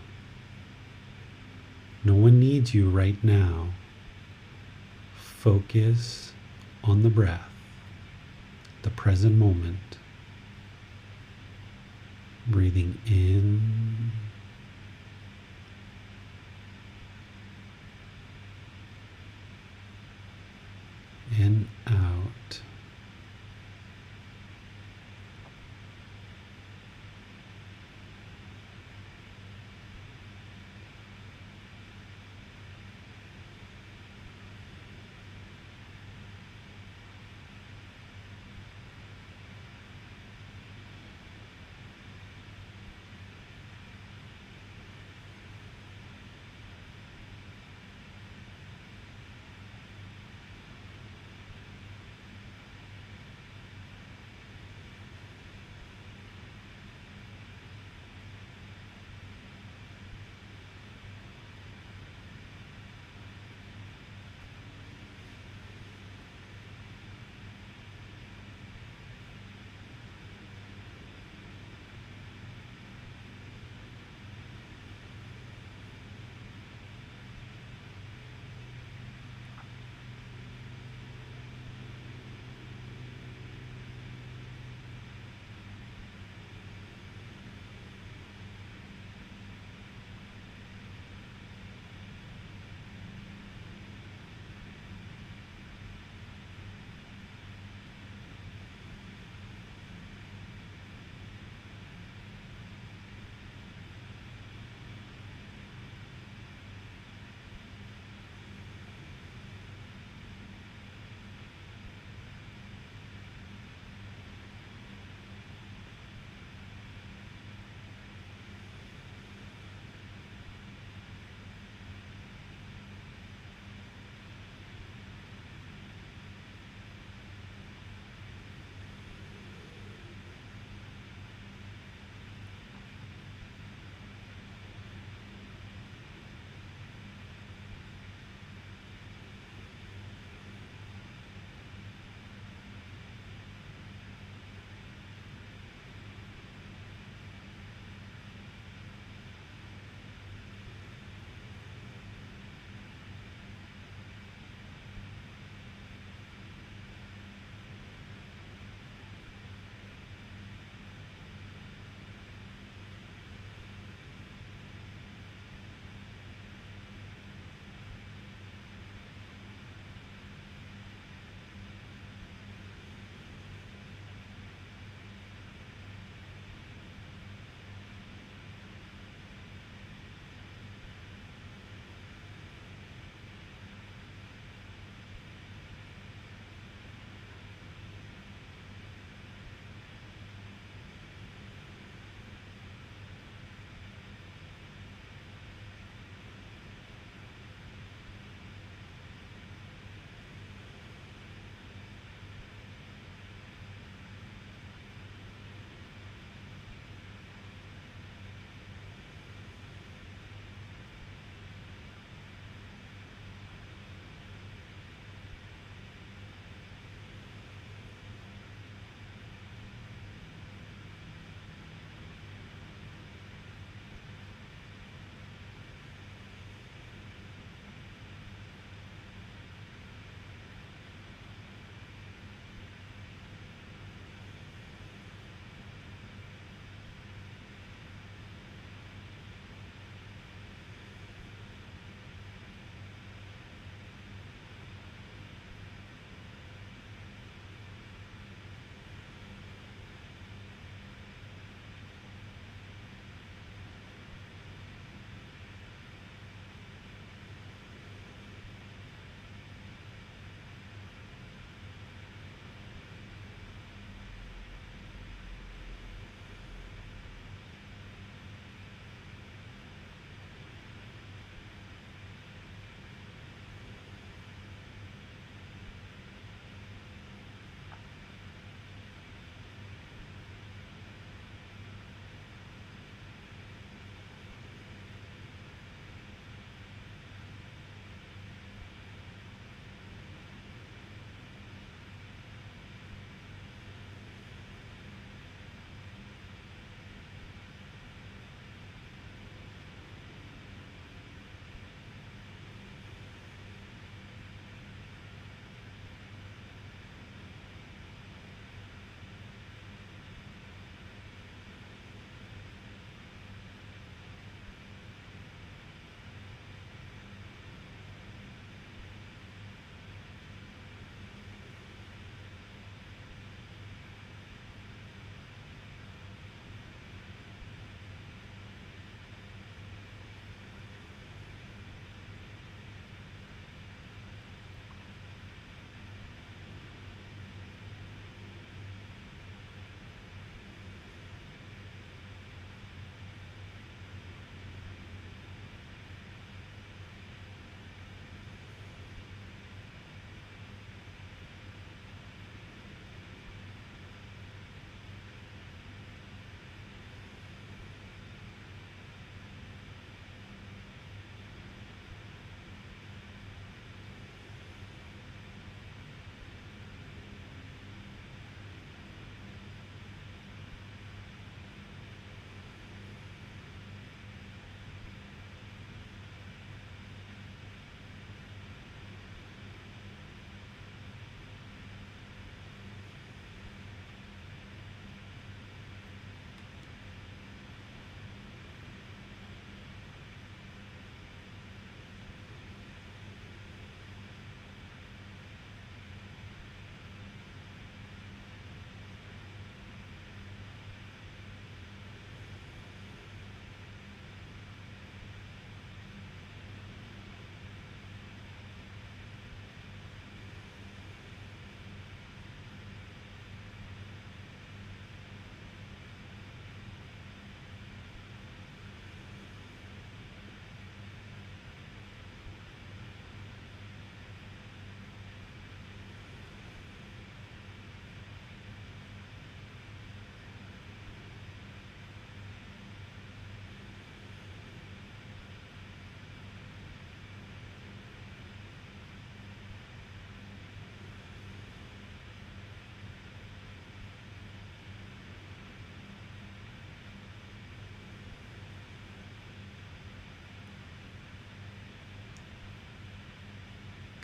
No one needs you right now. Focus on the breath, the present moment. Breathing in and out.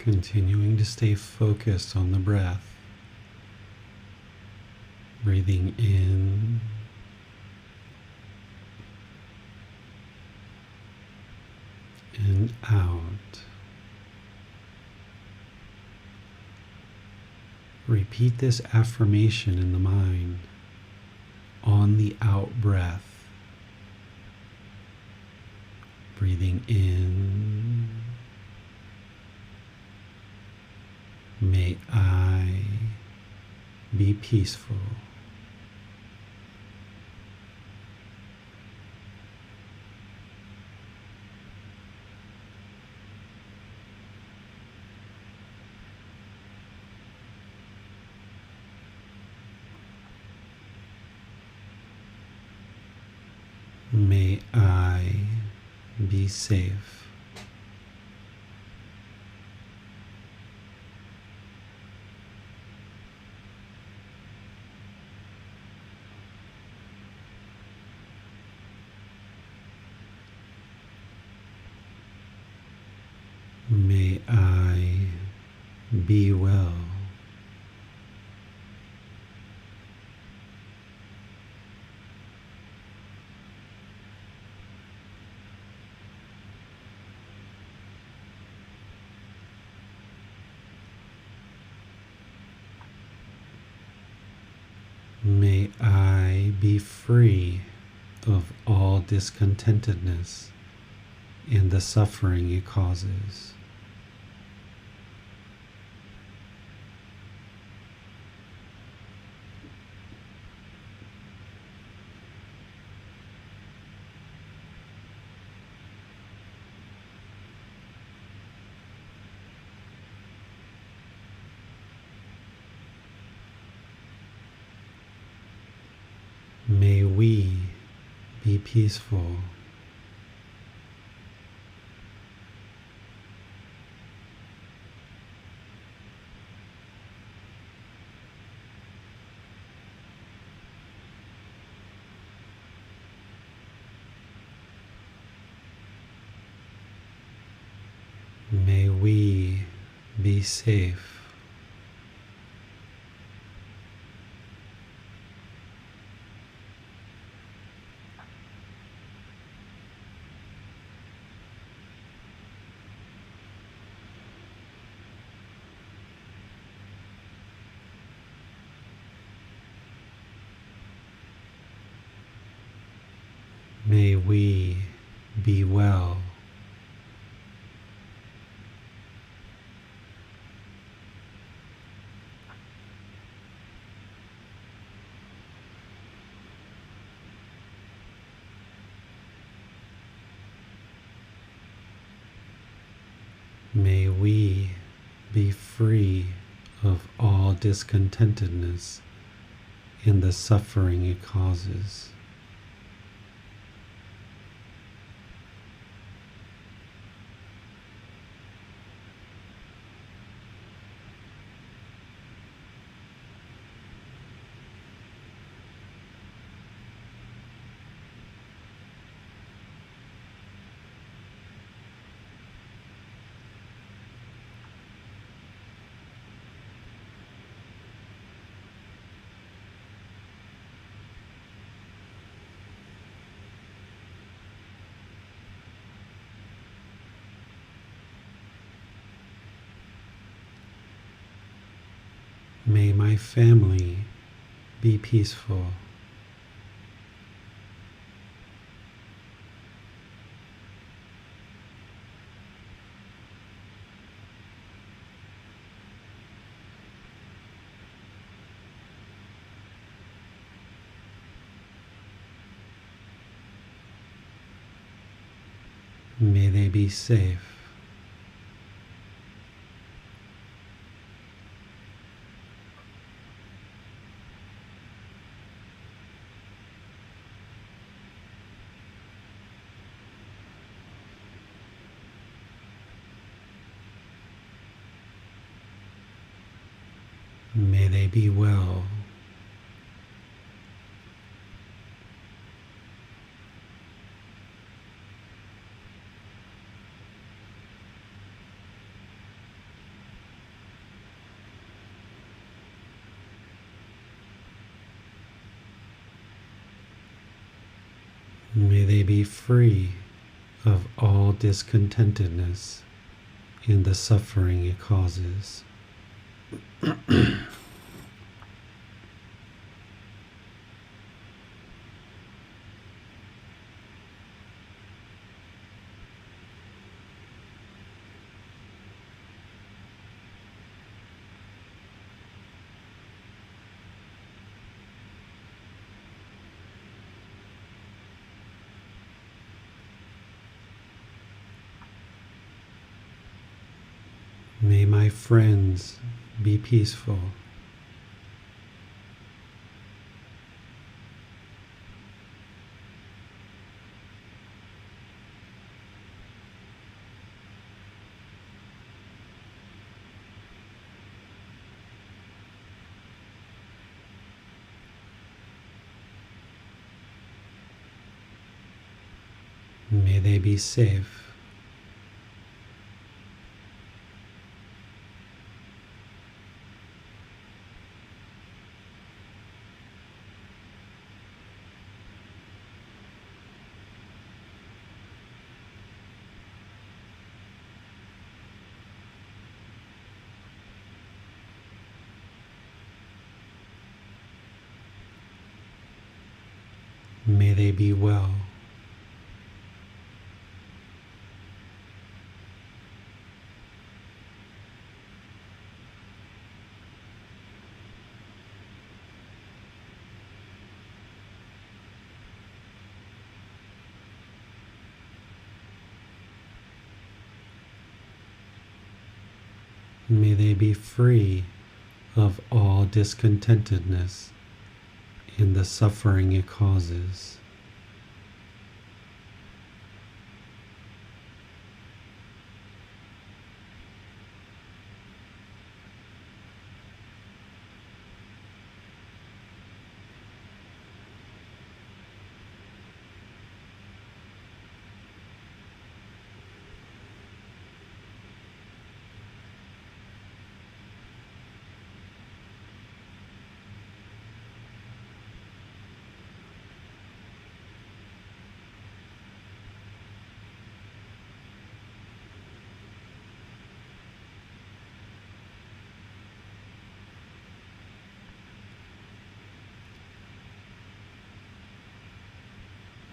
Continuing to stay focused on the breath. Breathing in and out. Repeat this affirmation in the mind on the out breath. Breathing in, may I be peaceful. May I be safe. May I be well. May I be free of all discontentedness and the suffering it causes. May we be peaceful. May we be safe. May we be well. May we be free of all discontentedness and the suffering it causes. May my family be peaceful. May they be safe. May they be well. May they be free of all discontentedness in the suffering it causes. May my friends be peaceful. May they be safe. May they be well. May they be free of all discontentedness in the suffering it causes.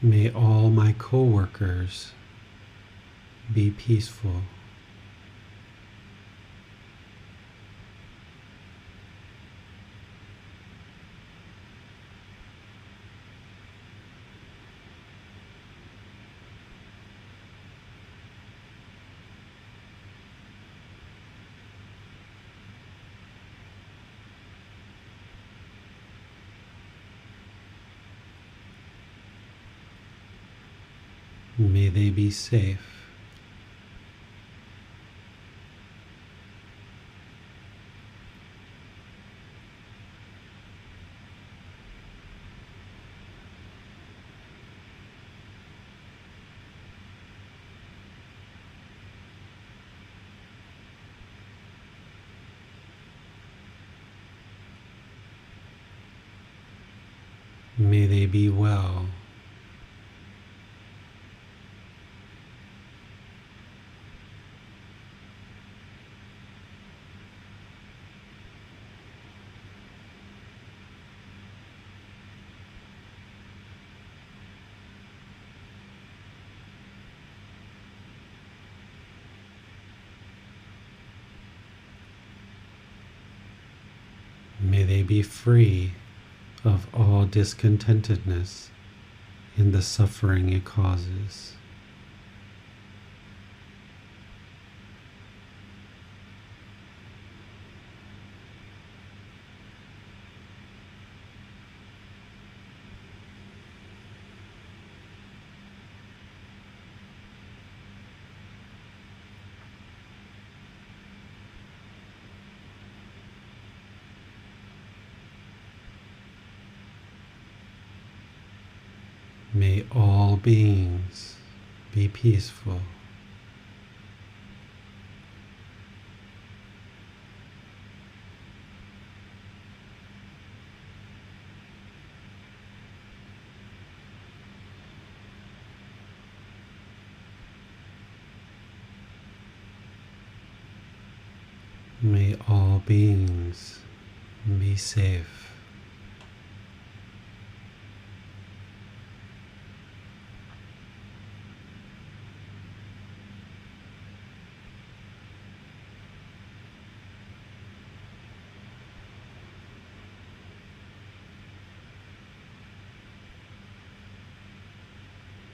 May all my co-workers be peaceful. May they be safe. May they be well. May they be free of all discontentedness in the suffering it causes. May all beings be peaceful. May all beings be safe.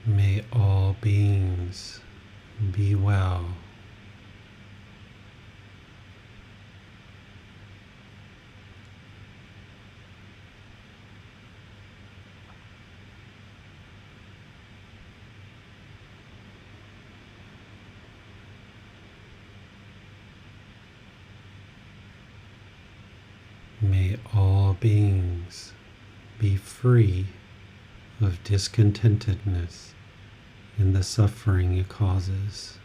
May all beings be well. May all beings be free of discontentedness and the suffering it causes.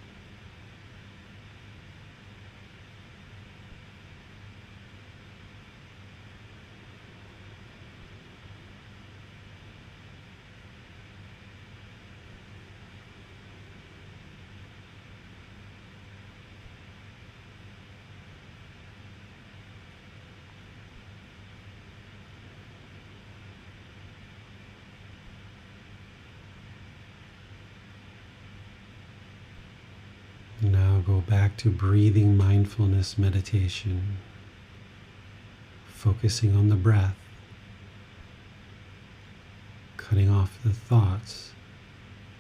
Now go back to breathing mindfulness meditation, focusing on the breath, cutting off the thoughts,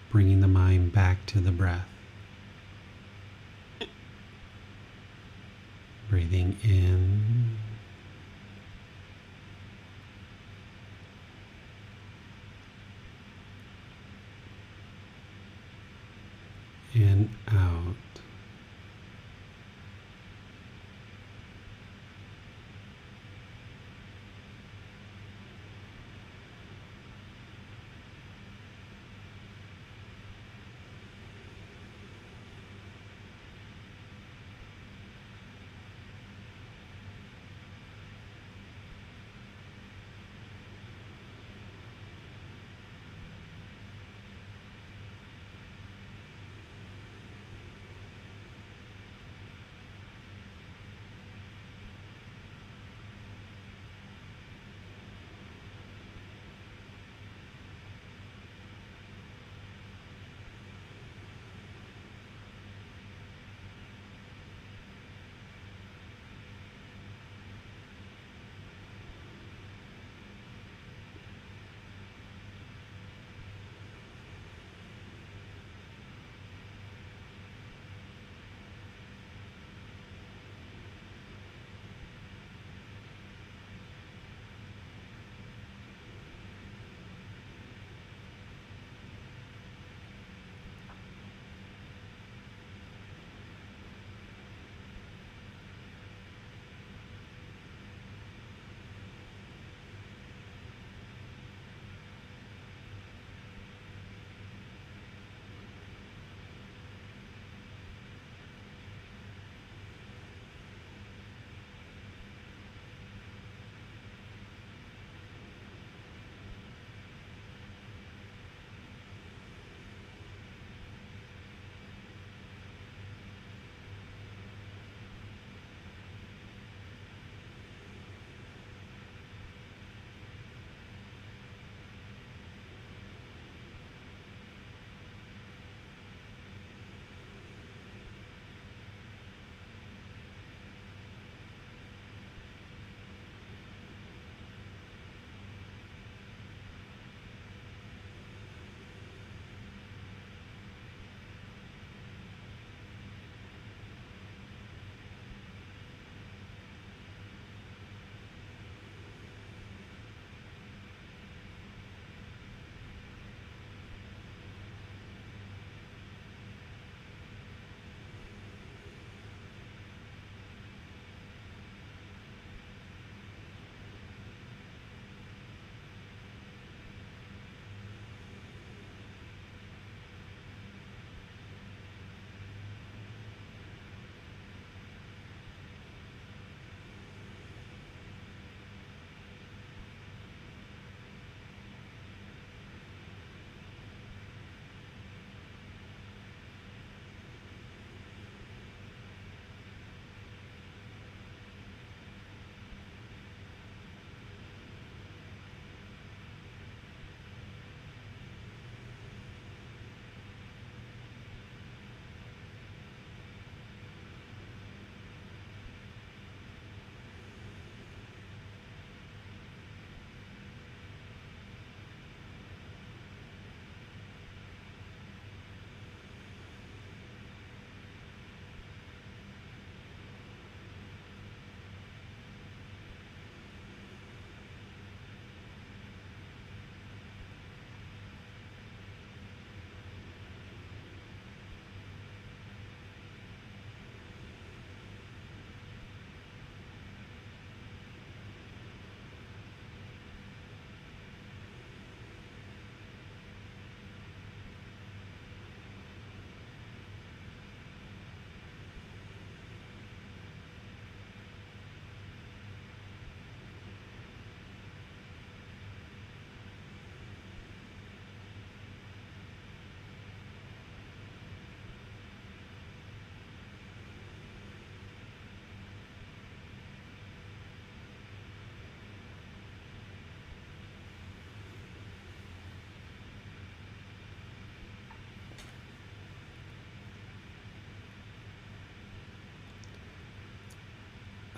bringing the mind back to the breath. Breathing in and out.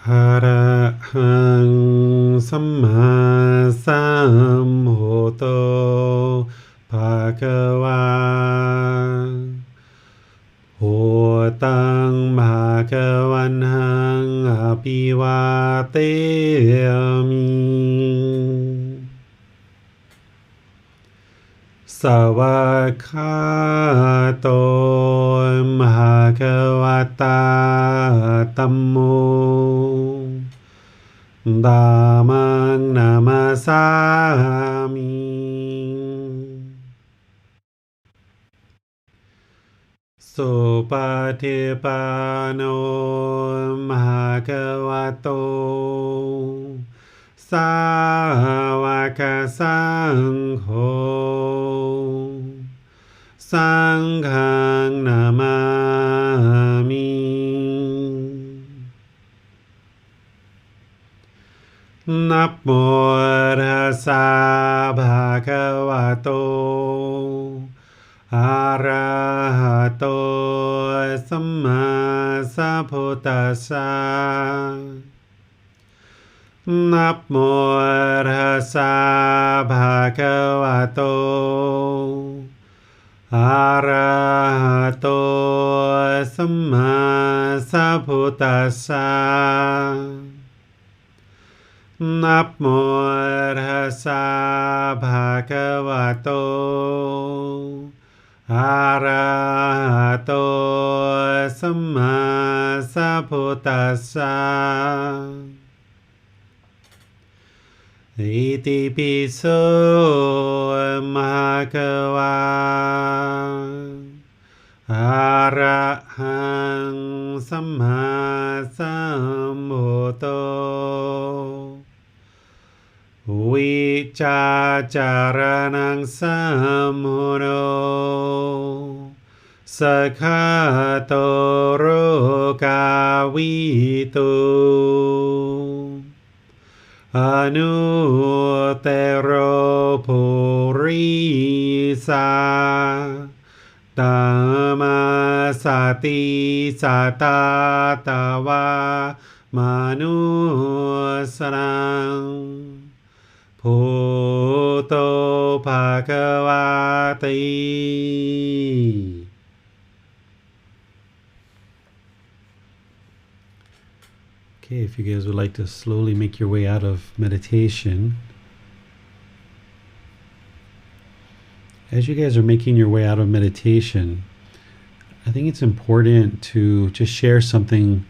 อะระหังสัมมาสัมพุทโธภะคะวาพุทธังภะคะวันหังอภิวาเทมิสวากขาโตภะคะวะตาธัมโมธัมมังนามาสามิสุปฏิปันโนภะคะวะโตสาวกสังโฆสังฆังนามามินะโมตัสสะภะคะวะโตอะระหะโตสัมมาสัมพุทธัสสะนะโมตัสสะภะคะวะโตอะระหะโตสัมมาสัมพุทธัสสะนะโมตัสสะภะคะวะโตอะระหะโตสัมมาสัมพุทธัสสะอิติปิโสภะคะวะอะระหังสัมมาสัมพุทโธวิจาจารณังสัมมุโนสัคขะโตโรกาวิตุอนุเตโรภูริสาตัมมาสติสัตตาตวามนุสรังพุทโธภะคะวะติ Okay, if you guys would like to slowly make your way out of meditation, as you guys are making your way out of meditation, I think it's important to just share something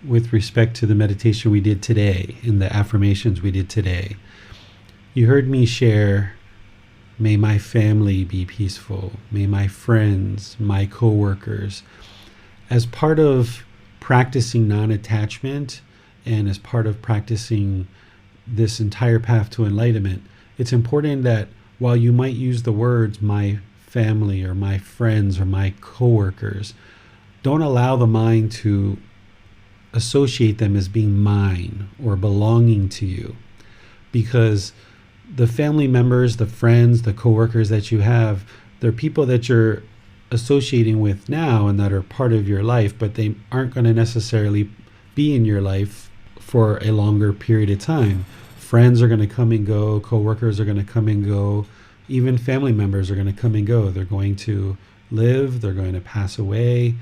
with respect to the meditation we did today and the affirmations we did today. You heard me share, may my family be peaceful, may my friends, my coworkers. As part of practicing non-attachment and as part of practicing this entire path to enlightenment, it's important that while you might use the words my family or my friends or my coworkers, don't allow the mind to associate them as being mine or belonging to you, because the family members, the friends, the coworkers that you have, they're people that you're associating with now and that are part of your life, but they aren't going to necessarily be in your life for a longer period of time. Friends are going to come and go, coworkers are going to come and go, even family members are going to come and go. They're going to live, they're going to pass away.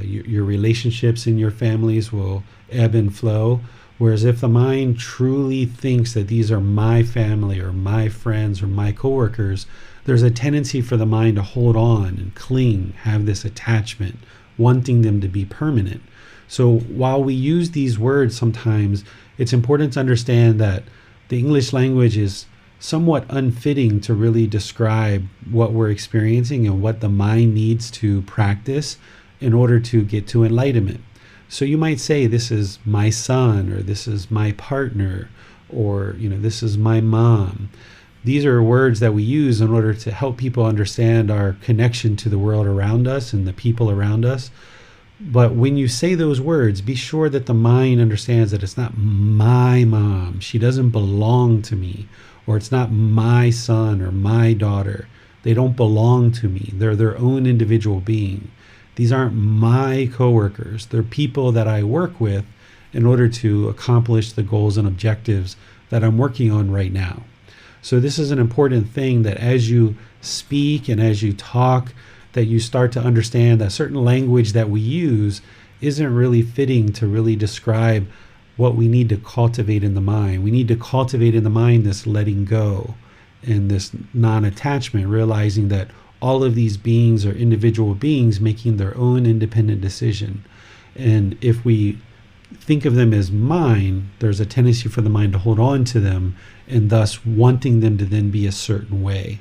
Your relationships in your families will ebb and flow. Whereas if the mind truly thinks that these are my family or my friends or my coworkers, there's a tendency for the mind to hold on and cling, have this attachment, wanting them to be permanent. So while we use these words sometimes, it's important to understand that the English language is somewhat unfitting to really describe what we're experiencing and what the mind needs to practice in order to get to enlightenment. So you might say, this is my son, or this is my partner, or this is my mom. These are words that we use in order to help people understand our connection to the world around us and the people around us. But when you say those words, be sure that the mind understands that it's not my mom. She doesn't belong to me. Or it's not my son or my daughter. They don't belong to me. They're their own individual being. These aren't my coworkers. They're people that I work with, in order to accomplish the goals and objectives that I'm working on right now. So this is an important thing, that as you speak and as you talk, that you start to understand that certain language that we use isn't really fitting to really describe what we need to cultivate in the mind. We need to cultivate in the mind this letting go and this non-attachment, realizing that all of these beings are individual beings making their own independent decision. And if we think of them as mine, there's a tendency for the mind to hold on to them, and thus wanting them to then be a certain way.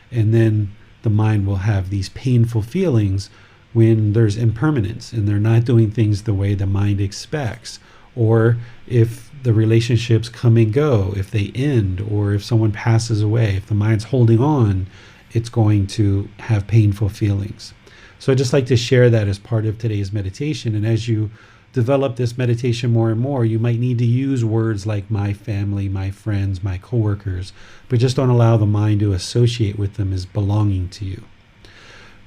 And then the mind will have these painful feelings when there's impermanence and they're not doing things the way the mind expects, or if the relationships come and go, if they end, or if someone passes away. If the mind's holding on, it's going to have painful feelings. So I'd just like to share that as part of today's meditation. And as you develop this meditation more and more, you might need to use words like my family, my friends, my coworkers, but just don't allow the mind to associate with them as belonging to you.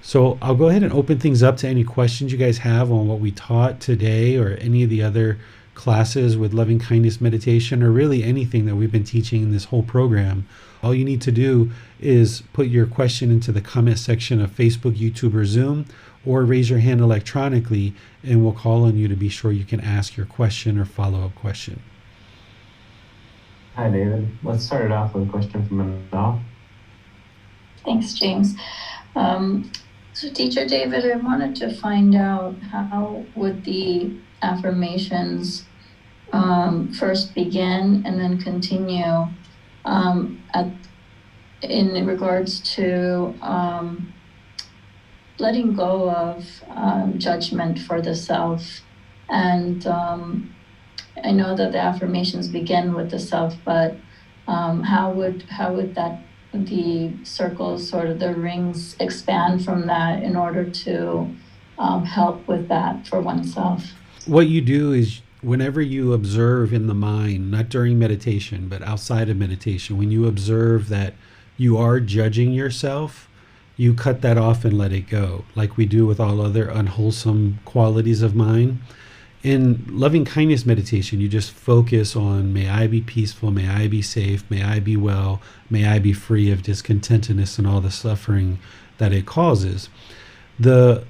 So I'll go ahead and open things up to any questions you guys have on what we taught today, or any of the other classes with loving kindness meditation, or really anything that we've been teaching in this whole program. All you need to do is put your question into the comment section of Facebook, YouTube, or Zoom, or raise your hand electronically, and we'll call on you to be sure you can ask your question or follow-up question. Hi, David. Let's start it off with a question from Anal. Thanks, James. So Teacher David, I wanted to find out, how would the affirmations first begin and then continue in regards to letting go of judgment for the self. And I know that the affirmations begin with the self, but how would that, the circles, sort of the rings, expand from that in order to help with that for oneself? What you do is, whenever you observe in the mind, not during meditation, but outside of meditation, when you observe that you are judging yourself, you cut that off and let it go, like we do with all other unwholesome qualities of mind. In loving kindness meditation, you just focus on, may I be peaceful, may I be safe, may I be well, may I be free of discontentedness and all the suffering that it causes. The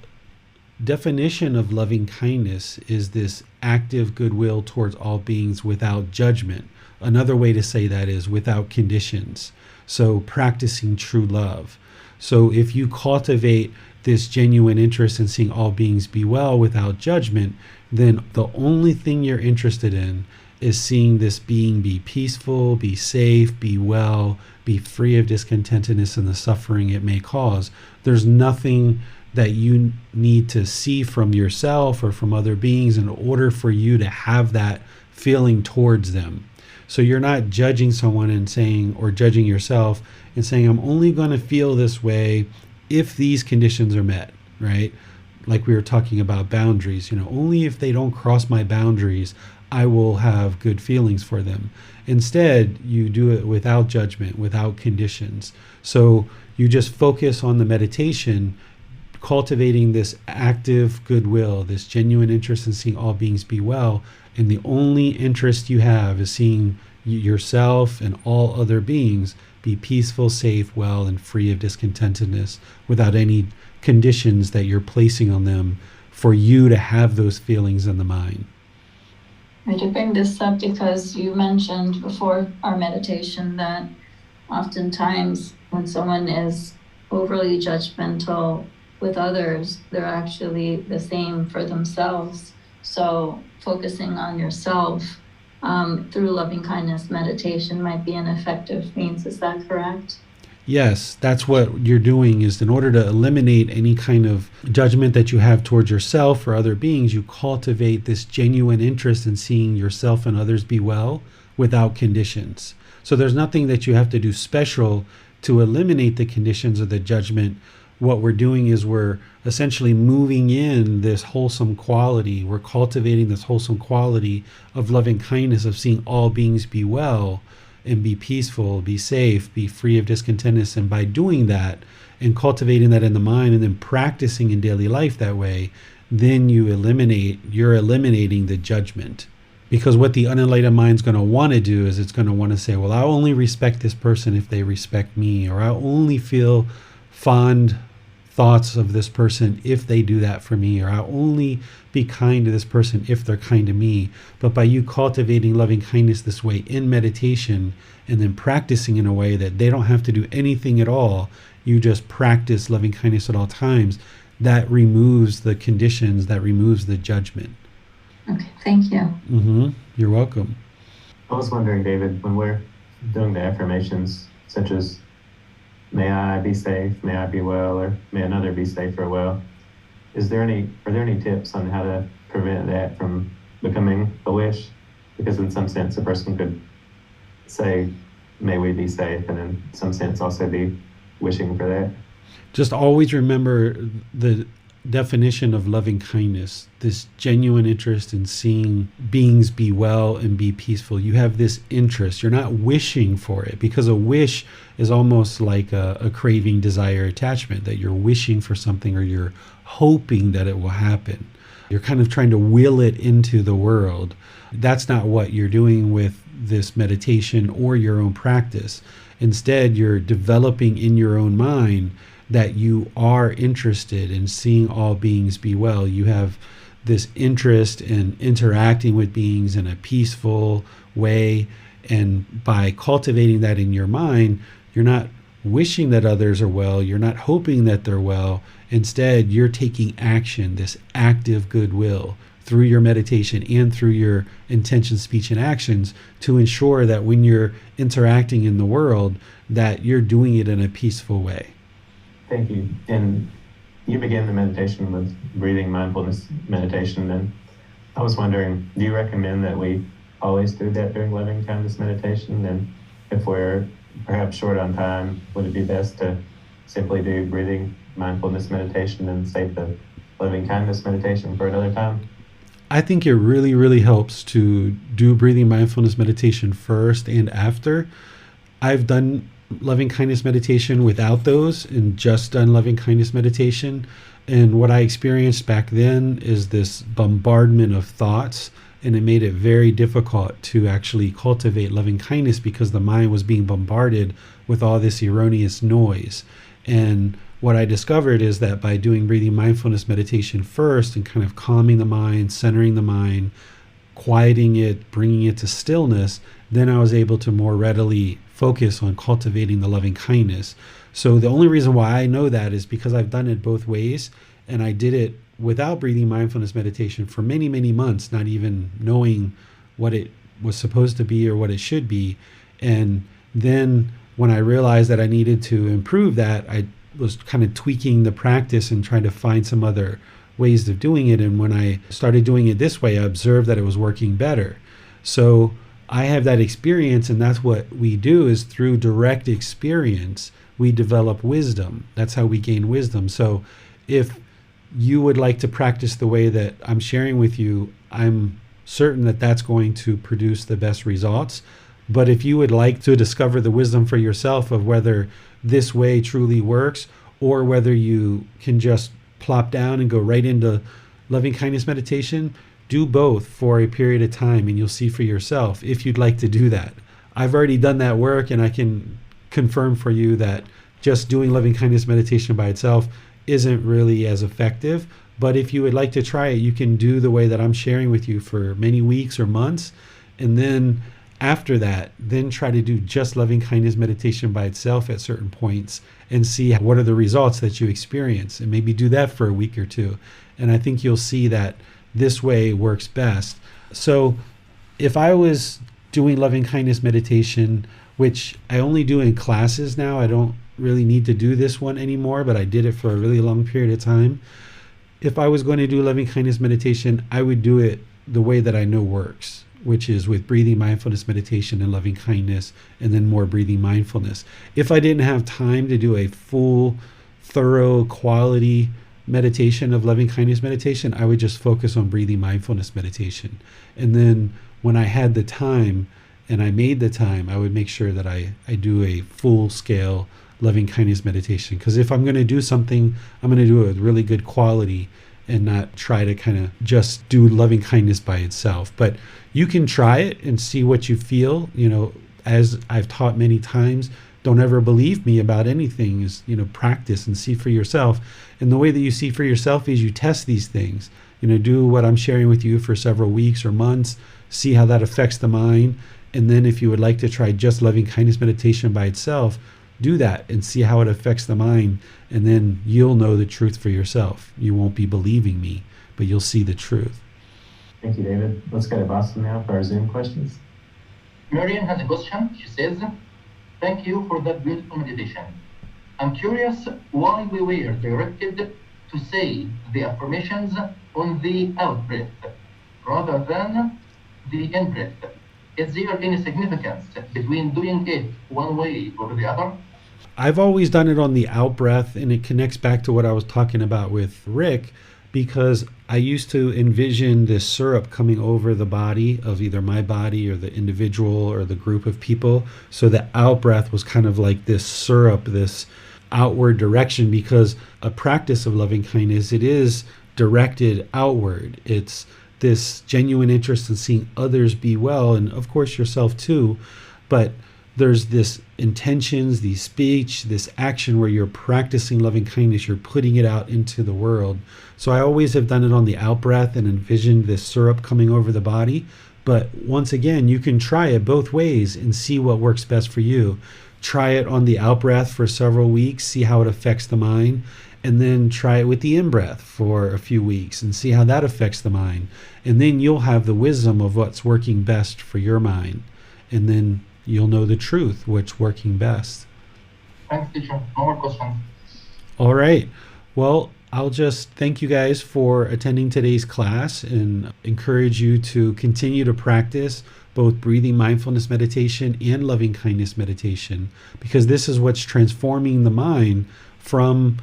definition of loving kindness is this active goodwill towards all beings without judgment. Another way to say that is without conditions. So practicing true love. So if you cultivate this genuine interest in seeing all beings be well without judgment, then the only thing you're interested in is seeing this being be peaceful, be safe, be well, be free of discontentedness and the suffering it may cause. There's nothing that you need to see from yourself or from other beings in order for you to have that feeling towards them. So you're not judging someone and saying, or judging yourself and saying, I'm only going to feel this way if these conditions are met, right? Like we were talking about boundaries, only if they don't cross my boundaries, I will have good feelings for them. Instead, you do it without judgment, without conditions. So you just focus on the meditation, cultivating this active goodwill, this genuine interest in seeing all beings be well. And the only interest you have is seeing yourself and all other beings be peaceful, safe, well, and free of discontentedness, without any conditions that you're placing on them for you to have those feelings in the mind. I do bring this up because you mentioned before our meditation that oftentimes when someone is overly judgmental with others, they're actually the same for themselves. So focusing on yourself through loving kindness meditation might be an effective means. Is that correct? Yes, that's what you're doing, is in order to eliminate any kind of judgment that you have towards yourself or other beings, you cultivate this genuine interest in seeing yourself and others be well without conditions. So there's nothing that you have to do special to eliminate the conditions of the judgment. What we're doing is we're essentially moving in this wholesome quality. We're cultivating this wholesome quality of loving kindness, of seeing all beings be well and be peaceful, be safe, be free of discontentedness. And by doing that and cultivating that in the mind and then practicing in daily life that way, then you're eliminating the judgment Because what the unenlightened mind's going to want to do is it's going to want to say, well, I'll only respect this person if they respect me, or I'll only feel fond thoughts of this person if they do that for me, or I'll only be kind to this person if they're kind to me. But by you cultivating loving kindness this way in meditation, and then practicing in a way that they don't have to do anything at all, you just practice loving kindness at all times, that removes the conditions, that removes the judgment. Okay, thank you. You're welcome. I was wondering, David, when we're doing the affirmations such as may I be safe, may I be well, or may another be safe or well, are there any tips on how to prevent that from becoming a wish? Because in some sense, a person could say, may we be safe, and in some sense also be wishing for that. Just always remember the definition of loving kindness, this genuine interest in seeing beings be well and be peaceful. You have this interest. You're not wishing for it, because a wish is almost like a craving, desire, attachment, that you're wishing for something or you're hoping that it will happen. You're kind of trying to will it into the world. That's not what you're doing with this meditation or your own practice. Instead, you're developing in your own mind that you are interested in seeing all beings be well. You have this interest in interacting with beings in a peaceful way. And by cultivating that in your mind, you're not wishing that others are well. You're not hoping that they're well. Instead, you're taking action, this active goodwill, through your meditation and through your intention, speech, and actions, to ensure that when you're interacting in the world, that you're doing it in a peaceful way. Thank you. And you began the meditation with breathing mindfulness meditation. And I was wondering, do you recommend that we always do that during loving kindness meditation? And if we're perhaps short on time, would it be best to simply do breathing mindfulness meditation and save the loving kindness meditation for another time? I think it really, really helps to do breathing mindfulness meditation first and after. I've done loving kindness meditation without those and just done loving kindness meditation. And what I experienced back then is this bombardment of thoughts, and it made it very difficult to actually cultivate loving kindness because the mind was being bombarded with all this erroneous noise. And what I discovered is that by doing breathing mindfulness meditation first and kind of calming the mind, centering the mind, quieting it, bringing it to stillness, then I was able to more readily focus on cultivating the loving kindness. So the only reason why I know that is because I've done it both ways, and I did it without breathing mindfulness meditation for many, many months, not even knowing what it was supposed to be or what it should be. And then when I realized that I needed to improve that, I was kind of tweaking the practice and trying to find some other ways of doing it. And when I started doing it this way, I observed that it was working better. So I have that experience, and that's what we do, is through direct experience, we develop wisdom. That's how we gain wisdom. So if you would like to practice the way that I'm sharing with you, I'm certain that that's going to produce the best results. But if you would like to discover the wisdom for yourself of whether this way truly works, or whether you can just plop down and go right into loving kindness meditation, do both for a period of time, and you'll see for yourself if you'd like to do that. I've already done that work, and I can confirm for you that just doing loving kindness meditation by itself isn't really as effective. But if you would like to try it, you can do the way that I'm sharing with you for many weeks or months, and then after that, then try to do just loving kindness meditation by itself at certain points and see what are the results that you experience, and maybe do that for a week or two. And I think you'll see that this way works best. So if I was doing loving kindness meditation, which I only do in classes now, I don't really need to do this one anymore, but I did it for a really long period of time. If I was going to do loving kindness meditation, I would do it the way that I know works, which is with breathing mindfulness meditation and loving kindness, and then more breathing mindfulness. If I didn't have time to do a full, thorough, quality meditation of loving kindness meditation, I would just focus on breathing mindfulness meditation. And then when I had the time and I made the time, I would make sure that I do a full scale loving kindness meditation. Because if I'm going to do something, I'm going to do it with really good quality and not try to kind of just do loving kindness by itself. But you can try it and see what you feel. As I've taught many times, don't ever believe me about anything. Is practice and see for yourself. And the way that you see for yourself is you test these things. Do what I'm sharing with you for several weeks or months, see how that affects the mind. And then if you would like to try just loving kindness meditation by itself, do that and see how it affects the mind. And then you'll know the truth for yourself. You won't be believing me, but you'll see the truth. Thank you, David. Let's go to Boston now for our Zoom questions. Marian has a question. She says, thank you for that beautiful meditation. I'm curious why we were directed to say the affirmations on the out-breath rather than the in-breath. Is there any significance between doing it one way or the other? I've always done it on the out-breath, and it connects back to what I was talking about with Rick, because I used to envision this syrup coming over the body of either my body or the individual or the group of people. So the out-breath was kind of like this syrup, this outward direction, because a practice of loving kindness, it is directed outward. It's this genuine interest in seeing others be well, and of course yourself too. But there's this intentions, the speech, this action where you're practicing loving kindness, you're putting it out into the world. So I always have done it on the out breath and envisioned this syrup coming over the body. But once again, you can try it both ways and see what works best for you. Try it on the out breath for several weeks, see how it affects the mind, and then try it with the in breath for a few weeks and see how that affects the mind. And then you'll have the wisdom of what's working best for your mind. And then you'll know the truth, what's working best. Thanks, teacher. No more questions. All right. Well, I'll just thank you guys for attending today's class and encourage you to continue to practice both breathing mindfulness meditation and loving kindness meditation, because this is what's transforming the mind from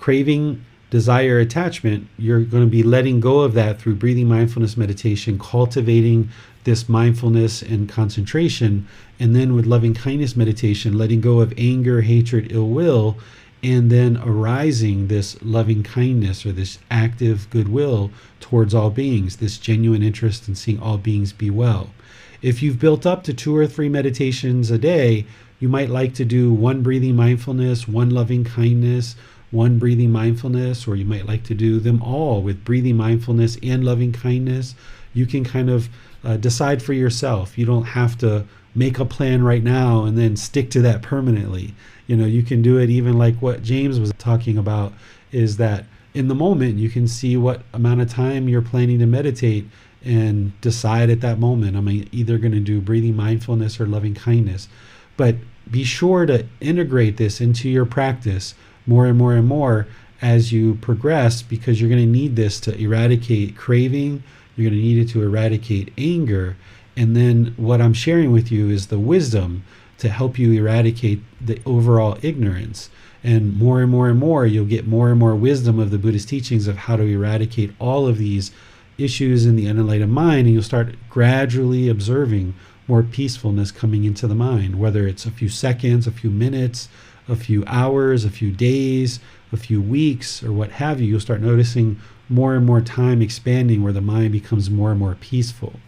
craving, desire, attachment. You're going to be letting go of that through breathing mindfulness meditation, cultivating this mindfulness and concentration, and then with loving kindness meditation, letting go of anger, hatred, ill will, and then arising this loving kindness or this active goodwill towards all beings, this genuine interest in seeing all beings be well. If you've built up to 2 or 3 meditations a day, you might like to do 1 breathing mindfulness, 1 loving kindness, 1 breathing mindfulness, or you might like to do them all with breathing mindfulness and loving kindness. You can kind of decide for yourself. You don't have to make a plan right now and then stick to that permanently. You can do it even like what James was talking about, is that in the moment you can see what amount of time you're planning to meditate and decide at that moment, I'm either going to do breathing mindfulness or loving kindness. But be sure to integrate this into your practice more and more and more as you progress, because you're going to need this to eradicate craving. You're going to need it to eradicate anger. And then what I'm sharing with you is the wisdom to help you eradicate the overall ignorance. And more, you'll get more and more wisdom of the Buddhist teachings of how to eradicate all of these issues in the unenlightened mind, and you'll start gradually observing more peacefulness coming into the mind, whether it's a few seconds, a few minutes, a few hours, a few days, a few weeks, or what have you. You'll start noticing more and more time expanding where the mind becomes more and more peaceful.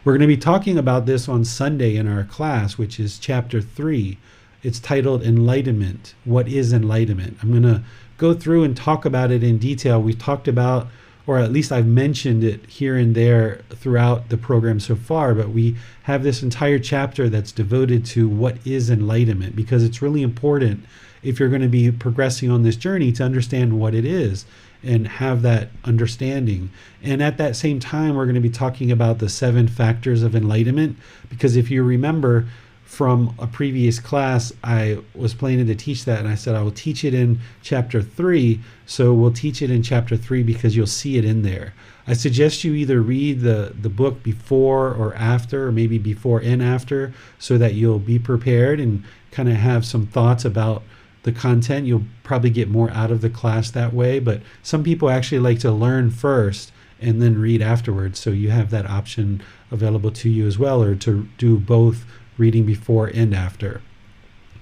We're going to be talking about this on Sunday in our class, which is chapter 3. It's titled Enlightenment. What is enlightenment? I'm going to go through and talk about it in detail. We've talked about, or at least I've mentioned it here and there throughout the program so far, but we have this entire chapter that's devoted to what is enlightenment, because it's really important if you're going to be progressing on this journey to understand what it is and have that understanding. And at that same time, we're going to be talking about the 7 factors of enlightenment, because if you remember from a previous class, I was planning to teach that, and I said I will teach it in chapter 3. So we'll teach it in chapter 3 because you'll see it in there. I suggest you either read the book before or after, or maybe before and after, so that you'll be prepared and kind of have some thoughts about the content. You'll probably get more out of the class that way, but some people actually like to learn first and then read afterwards. So you have that option available to you as well, or to do both, reading before and after.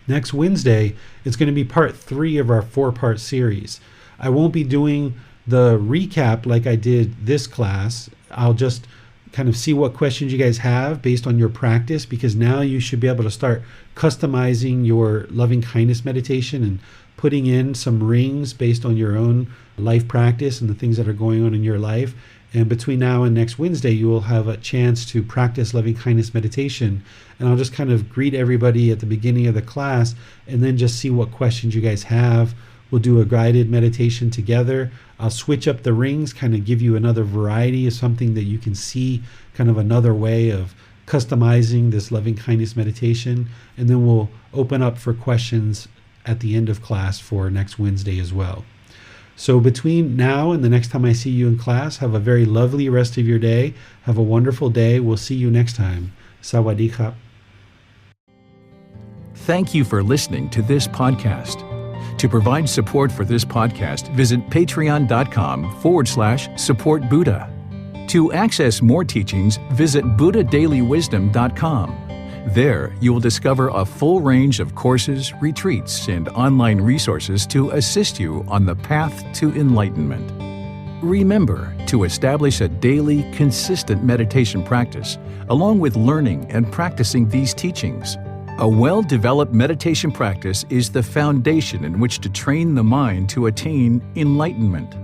Next Wednesday, it's going to be part 3 of our 4-part series. I won't be doing the recap, like I did this class, I'll just kind of see what questions you guys have based on your practice, because now you should be able to start customizing your loving kindness meditation and putting in some rings based on your own life practice and the things that are going on in your life. And between now and next Wednesday, you will have a chance to practice loving kindness meditation. And I'll just kind of greet everybody at the beginning of the class and then just see what questions you guys have. We'll do a guided meditation together. I'll switch up the rings, kind of give you another variety of something that you can see, kind of another way of customizing this loving kindness meditation. And then we'll open up for questions at the end of class for next Wednesday as well. So between now and the next time I see you in class, have a very lovely rest of your day. Have a wonderful day. We'll see you next time. Sawadee krap. Thank you for listening to this podcast. To provide support for this podcast, visit patreon.com/support Buddha. To access more teachings, visit buddhadailywisdom.com. There, you will discover a full range of courses, retreats, and online resources to assist you on the path to enlightenment. Remember to establish a daily, consistent meditation practice, along with learning and practicing these teachings. A well-developed meditation practice is the foundation in which to train the mind to attain enlightenment.